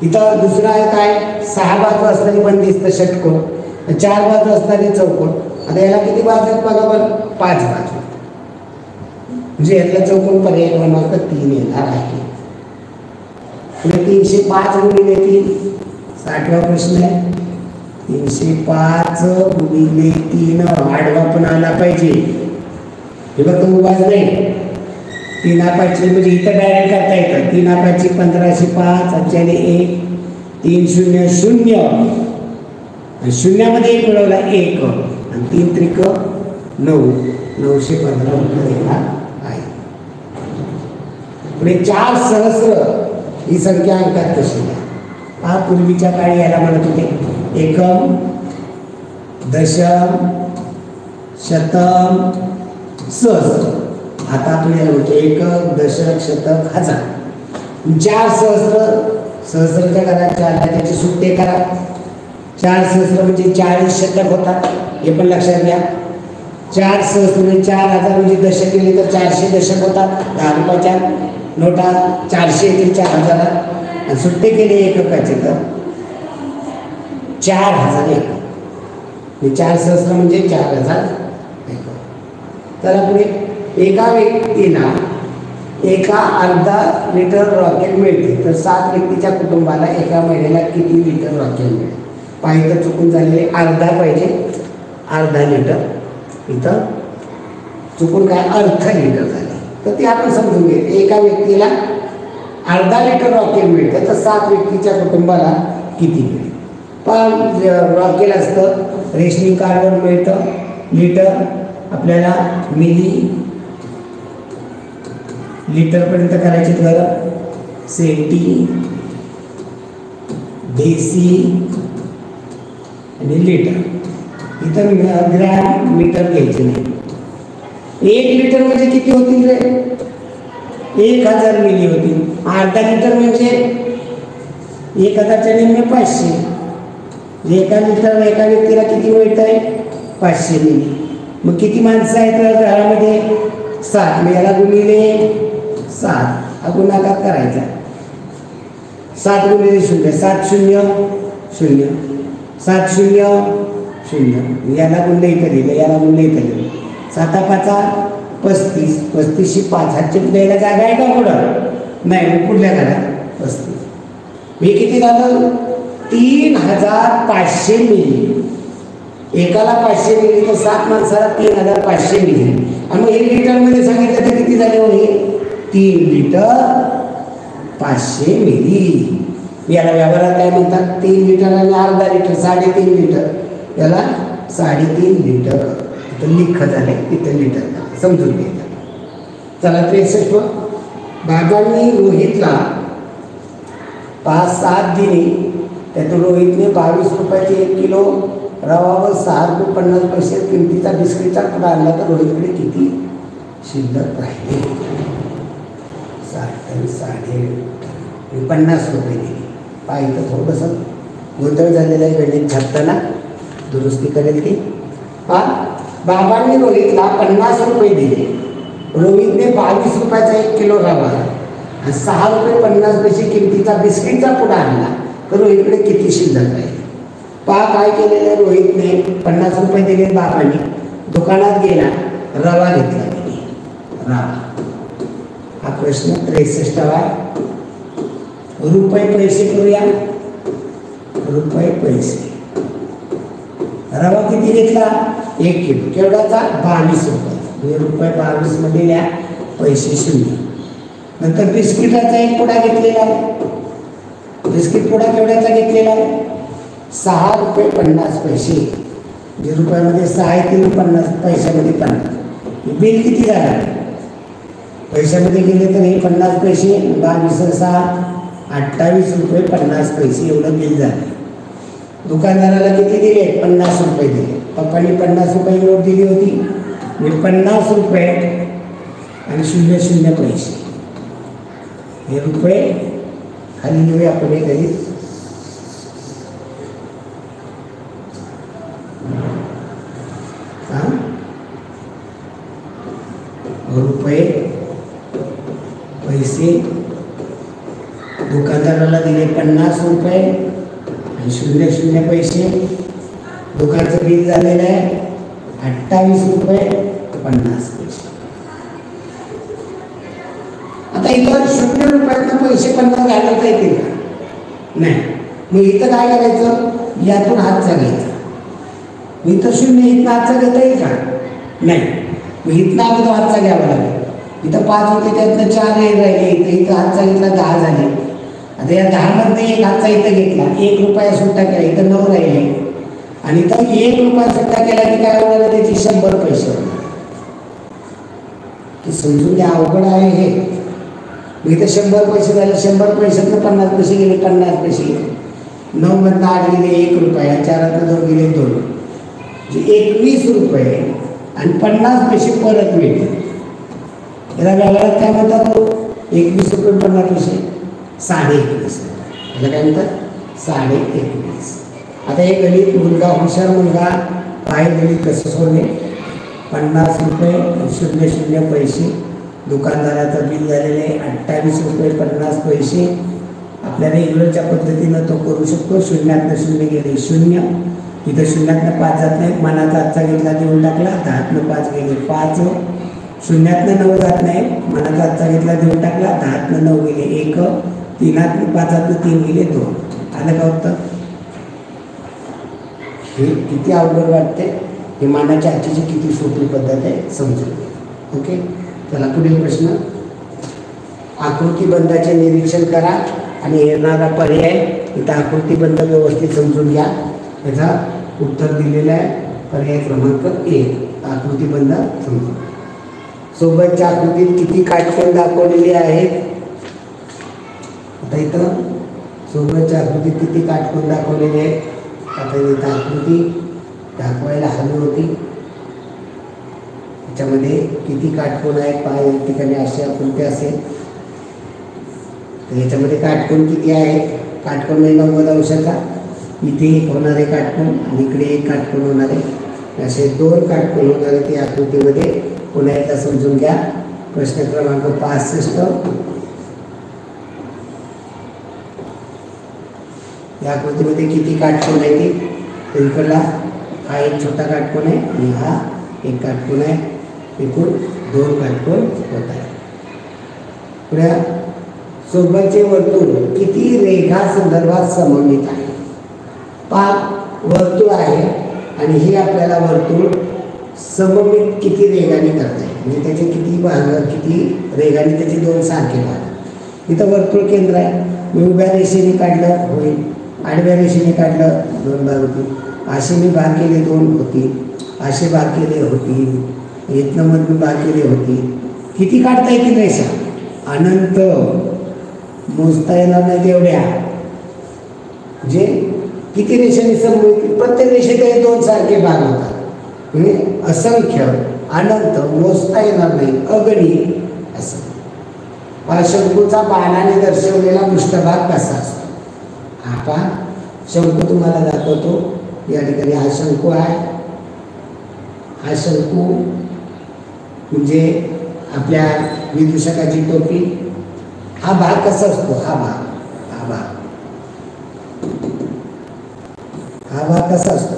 A: इथं दुसरं आहे काय? 6 बाजू असणारी बंदिस्त षटकोन, 4 बाजू असणारी चौकोन. आता याला किती बाजू आहेत बघा बरं? 5 बाजू. म्हणजे यातला चौकोन पर्याय क्रमांक 3 येणार आहे. पुढे 305 गुणिले 3. 60वा प्रश्न आहे. 305 गुणिले 3 आडवा पण आला पाहिजे. हे बघ उभाच नाही. 3 5 म्हणजे इथं डायरेक्ट करता येतं. 3 5 1505 अच्याने 1 3 0 0 आणि शून्यामध्ये 1 मिळवला 1 आणि 3 त्रिक 9 915 उत्तर येणार आहे. पुढे 4 सहस्र ही संख्या अंकात कशी आहे? हा पूर्वीच्या काळी याला म्हणत होते एकम, दशम, शतम, सहस्र. आता आपण याला म्हणतो एकक, दशक, शतक, हजार. 4 सहस्र, सहस्रच्या घरात 4 त्याचे सुट्टे करा. 4 सहस्र म्हणजे 40 शतक होतात. हे पण लक्षात घ्या. 4 सहस्र म्हणजे 4000 म्हणजे दशक केले तर 400 दशक होतात. 10 रुपयाच्या नोटा 400 येतील 4000. आणि सुट्टे केले एककाचे तर 4000 एकक. 4 सहस्र म्हणजे 4000 एकक. चला पुढे. एका व्यक्तीला एका अर्धा लिटर रॉकेल मिळते तर 7 व्यक्तीच्या कुटुंबाला एका महिन्याला किती लिटर रॉकेल मिळेल? पाहिजे चुकून झालेले अर्धा पाहिजे, अर्धा लिटर. इथं चुकून काय अर्ध लिटर झाले तर ते आपण समजून घेतो. एका व्यक्तीला अर्धा लिटर रॉकेल मिळतं तर 7 व्यक्तीच्या कुटुंबाला किती मिळेल? पण रॉकेल असतं रेशनिंग कार्डवर मिळतं. लिटर आपल्याला मिली लिटरपर्यंत करायचे तर सेंटी, डेसी आणि लिटर. इथं ग्रॅम मीटर घ्यायचे नाही. 1 लिटर म्हणजे किती होतील रे? 1000 मिली होतील. अर्धा लिटर म्हणजे 1000च्या निम्मे 500. एका लिटर एका व्यक्तीला किती मिळत आहे? 500 मिली. मग किती माणसं आहेत घरामध्ये? 7. मग याला गुणिले 7 हा गुणाकार करायचा. 7 गुणिले 0 7 0 0 7 0 0. याला गुणले इथं लिहिलं, याला गुणले इथं लिहिलं. 7 5 35 35 5 हातचे द्यायला जागा आहे का पुढं? नाही. मग पुढल्या घरात 35. हे किती झालं? 3500 मिली. एकाला 500 मिली तर 7 माणसाला 3500 मिली. आणि मग 1 लिटरमध्ये सांगितलं तर किती झाले? हे 3 लिटर 500 मिली. याला व्यवहारात काय म्हणतात? 3 लिटर आणि अर्धा लिटर 3.5 लिटर. याला 3.5 लिटर. इथं लिख झाले, इथं लिटर समजून घ्यायचं. चला 63. बाबांनी रोहितला 5-7 दिले त्यातून रोहितने 22 रुपयाचे 1 किलो रवा व 6.50 किमतीचा बिस्किटचा पुडा आणला तर रोहितकडे किती शिल्लक राहिले? 50 रुपये दिले. पाहिजे थोडंसं गोंधळ झालेलं आहे. गणित छापताना दुरुस्ती करेल ती. बाबांनी रोहितला 50 रुपये दिले. रोहितने 22 रुपयाचा 1 किलो रवा आणि 6 रुपये 50 पैसे किमतीचा बिस्किटचा पुडा आणला तर रोहितकडे किती शिल्लक आहे? काय केलेलं रोहितने 50 रुपये दिले बाबांनी, दुकानात गेला, रवा घेतला त्याने, रवा. हा प्रश्न 63वा. रुपये पैसे करूया. रुपये पैसे. रवा किती घेतला? 1 किलो. केवढ्याचा? 22 रुपये. म्हणजे रुपये 22 मध्ये लिहा, पैसे 0. नंतर बिस्किटाचा 1 पुडा घेतलेला आहे. बिस्किट पुडा केवढ्याचा घेतलेला आहे? 6 रुपये 50 पैसे. जे रुपयामध्ये 6 येतील, 50 पैशामध्ये 50. बिल किती झालं? पैशामध्ये गेले तर हे 50 पैसे, 22 6 28 रुपये 50 पैसे एवढं बिल झालं. दुकानदाराला किती दिले? 50 रुपये दिले. पप्पांनी 50 रुपये नोट दिली होती, म्हणजे 50 रुपये आणि 00 पैसे. हे रुपये खाली लिहूया आपण हे घरी. रुपये पैसे. दुकानदाराला दिले 50 रुपये आणि 00 पैसे. दुकानचं बिल झालेलं आहे 28 रुपये 50 पैसे. आता इथं 0 रुपयातनं पैसे 50 घालवता येतील का? नाही. मग इथं काय करायचं? यातून हातचा घ्यायचा. इथं 0, इथं हातचा घेता येईल का? नाही. मग इथनं अगोदर हातचा घ्यावा लागेल. इथं 5 होते, त्यातनं 4 राहिले. इथं हातचा घेतला 10 झाले. आता या 10 मधनं 1 हातचा इथं घेतला, 1 रुपया सुट्टा केला, इथं 9 राहिले. आणि इथं 1 रुपया सुट्टा केला की काय होणार? त्याची 100 पैसे होणार. की समजून घ्या, अवघड आहे हे. इथं 100 पैसे झाले. 100 पैशातनं 50 पैसे गेले, 50 पैसे गेले. 9 मधनं 8 गेले 1 रुपया, 4 2 गेले 2, म्हणजे 21 रुपये आणि 50 पैसे परत मिळते. याला व्यवहारात काय म्हणतात? 21 रुपये 50 पैसे 21.5. याला काय म्हणतात? 21.5. आता हे गणित मुलगा, हुशार मुलगा आहे. गणित कसं सोडणे? 50 रुपये 00 पैसे. दुकानदाराचं बिल झालेलं आहे 28 रुपये 50 पैसे. आपल्याला इंग्रजच्या पद्धतीनं तो करू शकतो. 0तनं 0 गेले 0. इथं 0तनं 5 जात नाही. मनाचा आजचा घेतला देऊन टाकला, 10तनं 5 गेले 5. 0तनं 9 जात नाही. मनाचा आजचा घेतला देऊन टाकला, 10तनं 9 गेले 1. 3तनं 5तनं 3 गेले 2. आलं का उत्तर? हे किती अवघड वाटते? हे मानाच्या आजची किती सोपी पद्धत आहे समजून. ओके, चला पुढील प्रश्न. आकृतीबंधाचे निरीक्षण करा आणि येणारा पर्याय इथं आकृतीबंध व्यवस्थित समजून घ्या. याचा उत्तर दिलेलं आहे पर्याय क्रमांक 1. आकृतीबंध समजून. सोबतच्या आकृतीत किती काटकोन दाखवलेले आहेत? आता इथं सोबतच्या आकृतीत किती काटकोन दाखवलेले आहेत? आता इथं आकृती दाखवायला हवी होती. त्याच्यामध्ये किती काटकोन आहेत? पाय ठिकाणी असे आकृती असेल तर याच्यामध्ये काटकोन किती आहेत? काटकोन म्हणजे 90 अंशाचा. इथे एक होणार आहे काटकोन आणि इकडे एक काटकोन होणार आहे. असे 2 काटकोन होणार आहे त्या आकृतीमध्ये. पुन्हा एकदा समजून घ्या. प्रश्न क्रमांक 65. या आकृतीमध्ये किती काटकोन आहे ते? तर इकडला हा एक छोटा काटकोन आहे आणि हा एक काटकोन आहे. एकूण 2 काटकोन होत आहे. पुढे सोबतचे वर्तुळ किती रेखा संदर्भात समन्वित आहे? वर्तुळ आहे आणि हे आपल्याला वर्तुळ सममित किती रेघांनी करता येईल, म्हणजे त्याचे किती भाग, किती रेघांनी त्याचे 2 सारखे भाग. इथं वर्तुळ केंद्र आहे. मी उभ्या रेषेने काढलं होईल, आडव्या रेषेने काढलं 2 भाग होतील, असे मी भाग केले 2 होतील, असे भाग केले होतील, इथनं मधून भाग केले होतील. किती काढता येतील रेषा? अनंत. मोजता येणार नाही तेवढ्या. म्हणजे किती रेषांनी समोर? प्रत्येक रेषेत 2 सारखे भाग होतात. म्हणजे असंख्य, अनंत, मोजता येणार नाही, अगणित असं. शंकूचा बाणाने दर्शवलेला पृष्ठभाग कसा असतो? हा पहा, शंकू तुम्हाला दाखवतो. या ठिकाणी हा शंकू आहे. हा शंकू म्हणजे आपल्या विदूषकाची टोपी. हा भाग कसा असतो? हा भाग कसा असतो?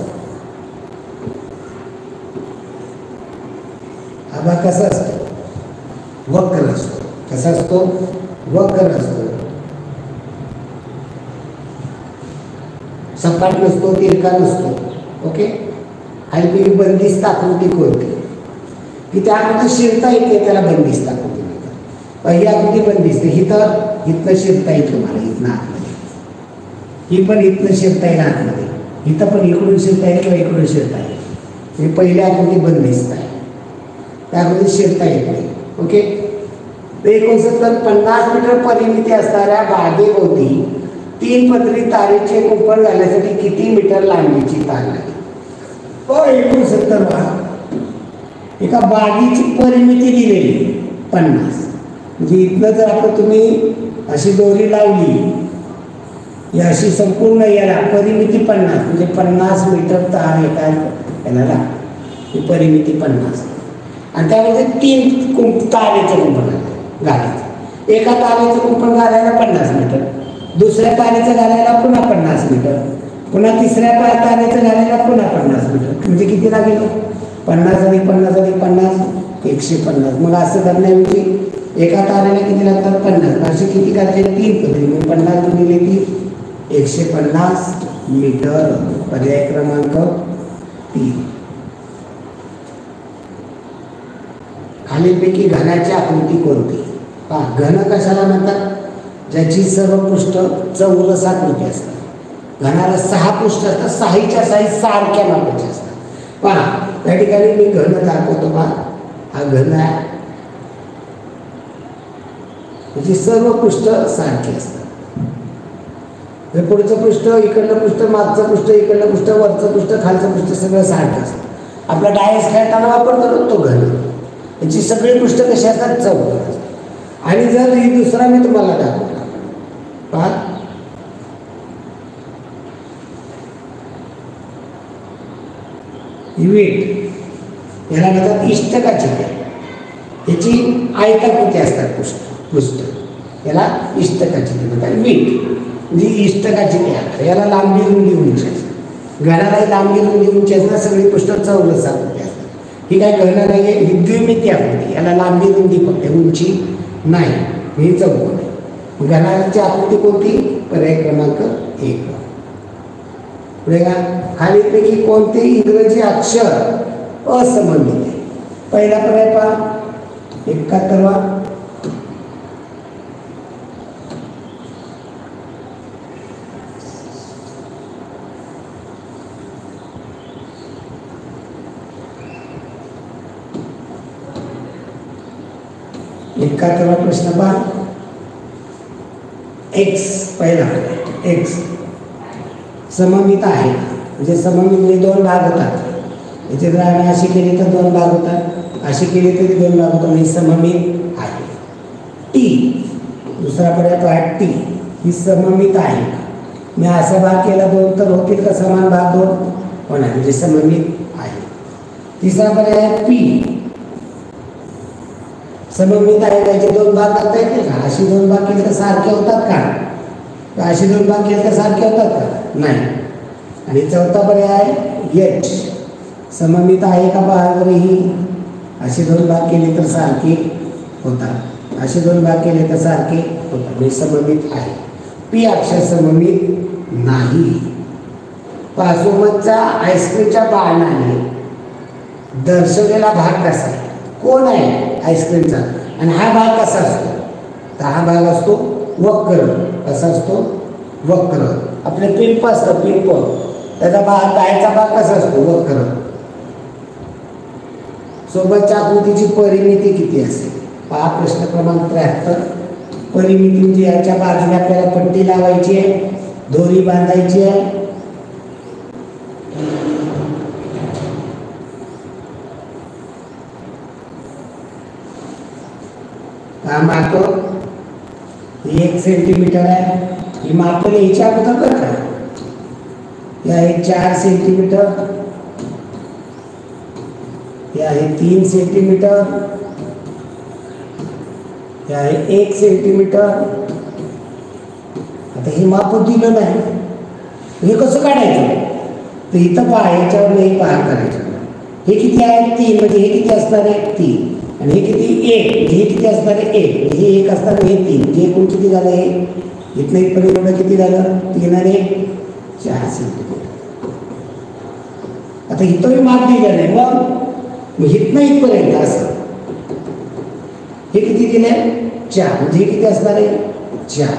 A: हा भाग कसा असतो? वक्र असतो. कसा असतो? वक्र असतो. सपाट नसतो, तिरका नसतो. ओके. आणि ती बंदिस्त आकृती कोणती की त्या आकृती शिरता येते, त्याला बंदिस्त आकृती म्हणतात. पहिली आकृती बंदिस्त. इथं शिरता येईल तुम्हाला, इथनं आतमध्ये. ही पण इथनं शिरता येईल आतमध्ये. इथं पण इकडून शिरता येईल किंवा इकडून शिरता येईल. ही पहिली आकृती बंदिस्त आहे, त्या आकृती शिरता येत नाही. ओके. 50 मीटर परिमिती असणाऱ्या बागेभोवती 3 पदरी तारेचे कुंपण घालण्यासाठी किती मीटर लांबीची तार लागेल? 69 एका बागेची परिमिती दिलेली 50. म्हणजे इथनं जर आपण तुम्ही अशी दोरी लावली, अशी संपूर्ण याला परिमिती 50 म्हणजे 50 मीटर तार एका याला लागते. ही परिमिती 50 आणि त्यामध्ये 3 तारेचे कुंपण घालायचं. एका तारेचं कुंपण घालायला 50 मीटर, दुसऱ्या तारेचं घालायला पुन्हा 50 मीटर, पुन्हा तिसऱ्या तारेचं घालायला पुन्हा 50 मीटर. म्हणजे किती लागेल? 50 आणि 50 आणि 50 150. मग असं करण्याऐवजी एका तारेला किती लागतात? 50. असे किती करायचे? 3 पदरी. मग 50 गुणिले 3 150 मीटर. पर्याय क्रमांक 3. खालीलपैकी घनाची आकृती कोणती? घन कशाला म्हणतात? ज्याची सर्व पृष्ठ चौरस आकृती असतात. घनाला 6 पृष्ठ असतात, 6च्या 6 सारख्या मापाचे असतात. पहा त्या ठिकाणी मी घन दाखवतो. पहा हा घन आहे, त्याची सर्व पृष्ठ सारखी असतात. पुढचं पृष्ठ, इकडलं पृष्ठ, मागचं पृष्ठ, इकडलं पृष्ठ, वरचं पृष्ठ, खालचं पृष्ठ सगळं सारखं असतं. आपला डायस खेळताना वापरतो तो घन. याची सगळी पृष्ठ कशी असतात? चौकोन. आणि जर ही दुसरा मी तुम्हाला दाखवला, पहा वीट, याला म्हणतात इष्टकाची. याची आयताकृती असतात पृष्ठ, याला इष्टकाची म्हणतात. वीट म्हणजे इष्टकाची आकार. याला लांबी रुंदी उंची असते. घनाला लांबी रुंदी उंची असतात, सगळी पृष्ठ चौरस आकृती असतात. ही काय घन नाही आहे, ही द्विमिती आकृती. याला लांबी रुंदी फक्त, उंची नाही. ही चौकोन आहे. घनाची आकृती कोणती? पर्याय क्रमांक 1. पुढे का? खालीलपैकी कोणते इंग्रजी अक्षर असममित आहे? पहिला पर्याय पहा 71वा. प्रश्न पहा. एक्स पहिला एक्स सममित आहे. म्हणजे सममित म्हणजे 2 भाग होतात. याचे जर आम्ही अशी केली तर 2 भाग होतात, अशी केली तरी 2 भाग होतात. म्हणजे सममित आहे. टी दुसरा पर्याय पहा. टी ही सममित आहे. मी असा भाग केला 2 तर होतील का समान भाग? 2 होणार, म्हणजे सममित आहे. तिसरा पर्याय पी सममित आहे. त्याचे 2 भाग करता येते का? अशी 2 भाग केले तर सारखे होतात का? अशी 2 भाग केले तर सारखे होतात का? नाही. आणि चौथा पर्याय एच सममित आहे का? पहा जर ही अशी 2 भाग केले तर सारखे होतात, असे 2 भाग केले तर सारखे होतात. म्हणजे सममित आहे. पी अक्षर सममित नाही. पासोमतचा आईस्क्रीमच्या बाणाने दर्शवलेला भाग कसा आहे? कोण आहे आईस्क्रीमचा? आणि हा भाग कसा असतो? तर हा भाग असतो वक्र. कसा असतो? वक्र. आपले पिंप असतं, पिंप, त्याचा भाग बाहेरचा भाग कसा असतो? वक्र. सोबतच्या आकृतीची परिमिती किती असेल? पहा प्रश्न क्रमांक 73. परिमिती म्हणजे याच्या बाजूने आपल्याला पट्टी लावायची आहे, दोरी बांधायची आहे. माप 1 सेंटीमीटर आहे. ही माप यायच्या अगोदर बरं का? या 4 सेंटीमीटर, हे आहे 3 सेंटीमीटर, हे आहे 1 सेंटीमीटर. आता हे माप दिलं नाही, हे कसं काढायचं? तर इथं पहा, याच्यावर हे पहा करायचं. हे किती आहे? 3, म्हणजे हे किती असणार आहे? 3. आणि हे किती? 1, हे किती असणार आहे? 1. हे 1 असणार, हे 3. हे एकूण किती झालं? हे इथनं इथपर्यंत एवढं किती झालं? 3 आणि 1 4 सेंटीमीटर. आता इथंही माप दिलं नाही, मग इथनं इथपर्यंत असं हे किती दिले? 4. म्हणजे हे किती असणार आहे? 4.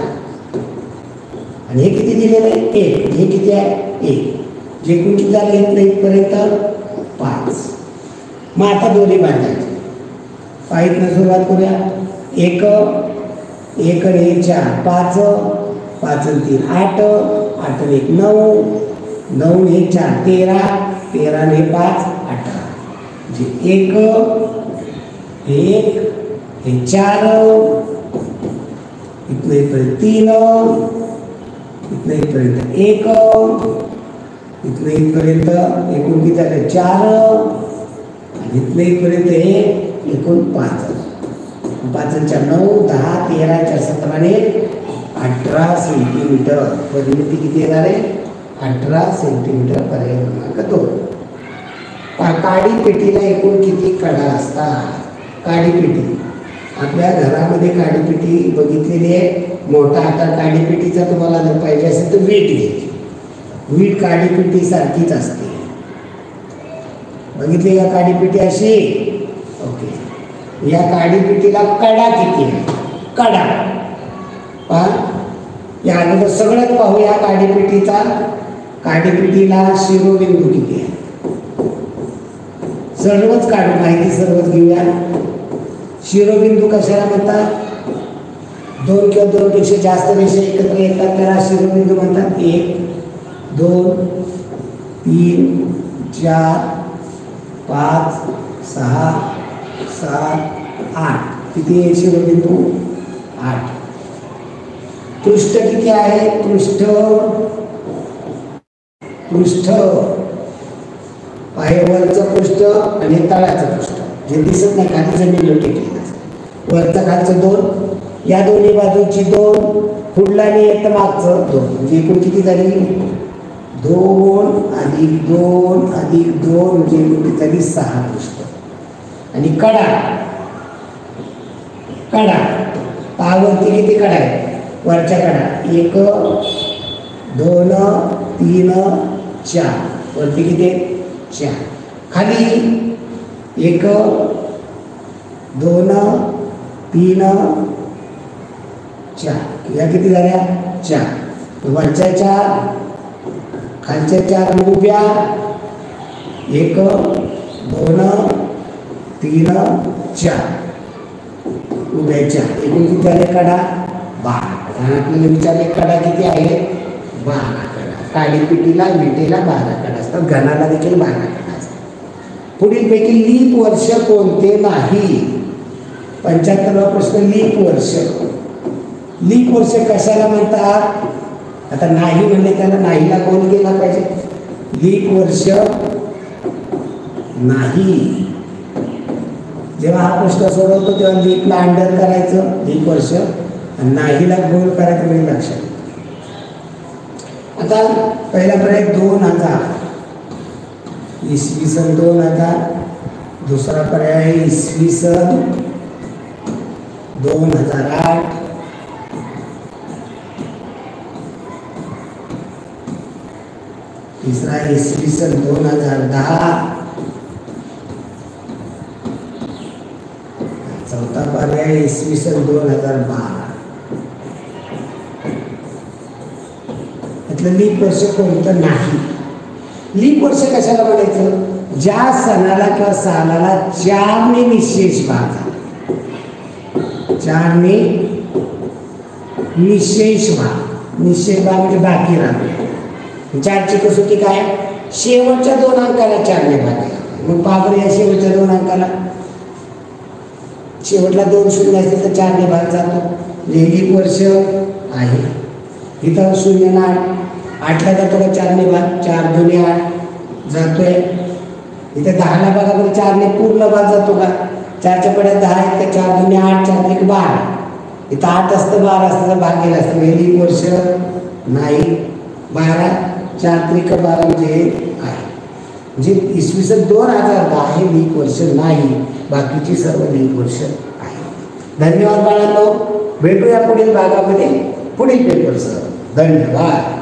A: आणि हे किती दिलेलं आहे? 1. हे किती आहे? 1. जे एकूण किती झालं? इथनं इथपर्यंत 5. मग आता दोन्ही बांधायचे. 5 न सुरुवात करूया. 1 1 आणि 4 5 5 आणि 3 8 8 आणि 1 9 9 आणि 4 13 13 आणि 5 18. म्हणजे 1 हे 4 इथनं इथपर्यंत 3 इथनं इथपर्यंत 1 इथनं इथपर्यंत एकूण किती झालं? 4 आणि इथनं इथपर्यंत हे एकूण 5 5 आणि 4 9 10 13 4 17 आणि 18 सेंटीमीटर. परिमिती किती येणार आहे? 18 सेंटीमीटर. पर्याय क्रमांक 2. काडी पेटीला एकूण किती कडा असतात? काडी पेटी आपल्या घरामध्ये काडी पेटी बघितलेली आहे. मोठा आकार काडी पेटीचा तुम्हाला जर पाहिजे असेल तर वीट घ्यायची. वीट काडी पेटी सारखीच असते. बघितली का काडी पेटी अशी? ओके. या काडी पेटीला कडा किती आहे? कडा पहा. या अगोदर सगळ्यात पाहूया काडी पेटीचा. काडी पेटीला शिरोबिंदू किती आहे? सर्वच काढू, माहिती सर्वच घेऊया. शिरोबिंदू कशाला म्हणतात? 2 किंवा 2 पेक्षा जास्त रेषा एकत्र येतात त्याला शिरोबिंदू म्हणतात. 1 2 3 4 5 6 7 8. किती आहे शिरोबिंदू? 8. पृष्ठ किती आहे? पृष्ठ वरचं पृष्ठ आणि तळाचं पृष्ठ जे दिसत नाही, खाली जमिनीवर टेकलेलं असतं. वरचं खालचं 2, या दोन्ही बाजूची 2, पुढला आणि एक मागचं 2. म्हणजे एकूण किती झाली? 2 अधिक 2 अधिक 2 म्हणजे एकूण किती झाली? 6 पृष्ठ. आणि कडा पावरती किती कडा आहे? वरच्या कडा 1 2 3 4. वरती किती? 4. खाली 1 2 3 4. या किती झाल्या? 4. वरच्या 4 खालच्या 4 उभ्या 1 2 3 4 उभ्या 4. एकूण किती झाले कडा? 12. आपल्याला विचारले कडा किती आहे? 12 कडा. काडी पेटीला विटेला 12 कडा असतात. घनाला देखील 12 कडा असतात. पुढीलपैकी लीप वर्ष कोणते नाही? 75वा प्रश्न. लीप वर्ष. लीप वर्ष कशाला म्हणतात? आता नाही म्हणले त्याला नाहीला गोल केला पाहिजे. लीप वर्ष नाही. जेव्हा हा प्रश्न सोडवतो तेव्हा लीपला अंडर करायचं लीप वर्ष, आणि नाहीला गोल करायचं म्हणजे लक्षात. आता पहिला पर्याय 2000 इसवी सन 2000. दुसरा पर्याय इसवी सन 2008. तिसरा इसवी सन 2010. चौथा पर्याय इसवी सन 2012. यातलं लीप वर्ष कोणतं नाही? लीप वर्ष कशाला म्हणायचं? ज्या सणाला किंवा सालाला 4ने निशेष भाग झाला. 4ने निशेष भाग. निशेष भाग म्हणजे बाकी राहतो. 4ची कसोटी काय? शेवटच्या 2 अंकाला 4ने भाग केला. मग पाबर या शेवटच्या 2 अंकाला शेवटला 2 शून्य असतील तर 4ने भाग जातो. म्हणजे लीप वर्ष आहे. इथं 0 ना 8 8ला जातो का 4ने भाग? 4 2 8 जातोय. इथे 10ला बघा बरं 4ने पूर्ण भाग जातो का? 4च्या पड्यात 10 आहेत का? 4 दुने 8, 4 त्रिक 12. इथं 8 असतं 12 असतं भाग गेला असतं. हे लीप वर्ष नाही. 12 4 त्रिक 12 म्हणजे आहे. म्हणजे इसवी सन 2010 हे लीप वर्ष नाही. बाकीची सर्व लीप वर्ष आहे. धन्यवाद बाळांनो. भेटूया पुढील भागामध्ये पुढील पेपरसह. धन्यवाद.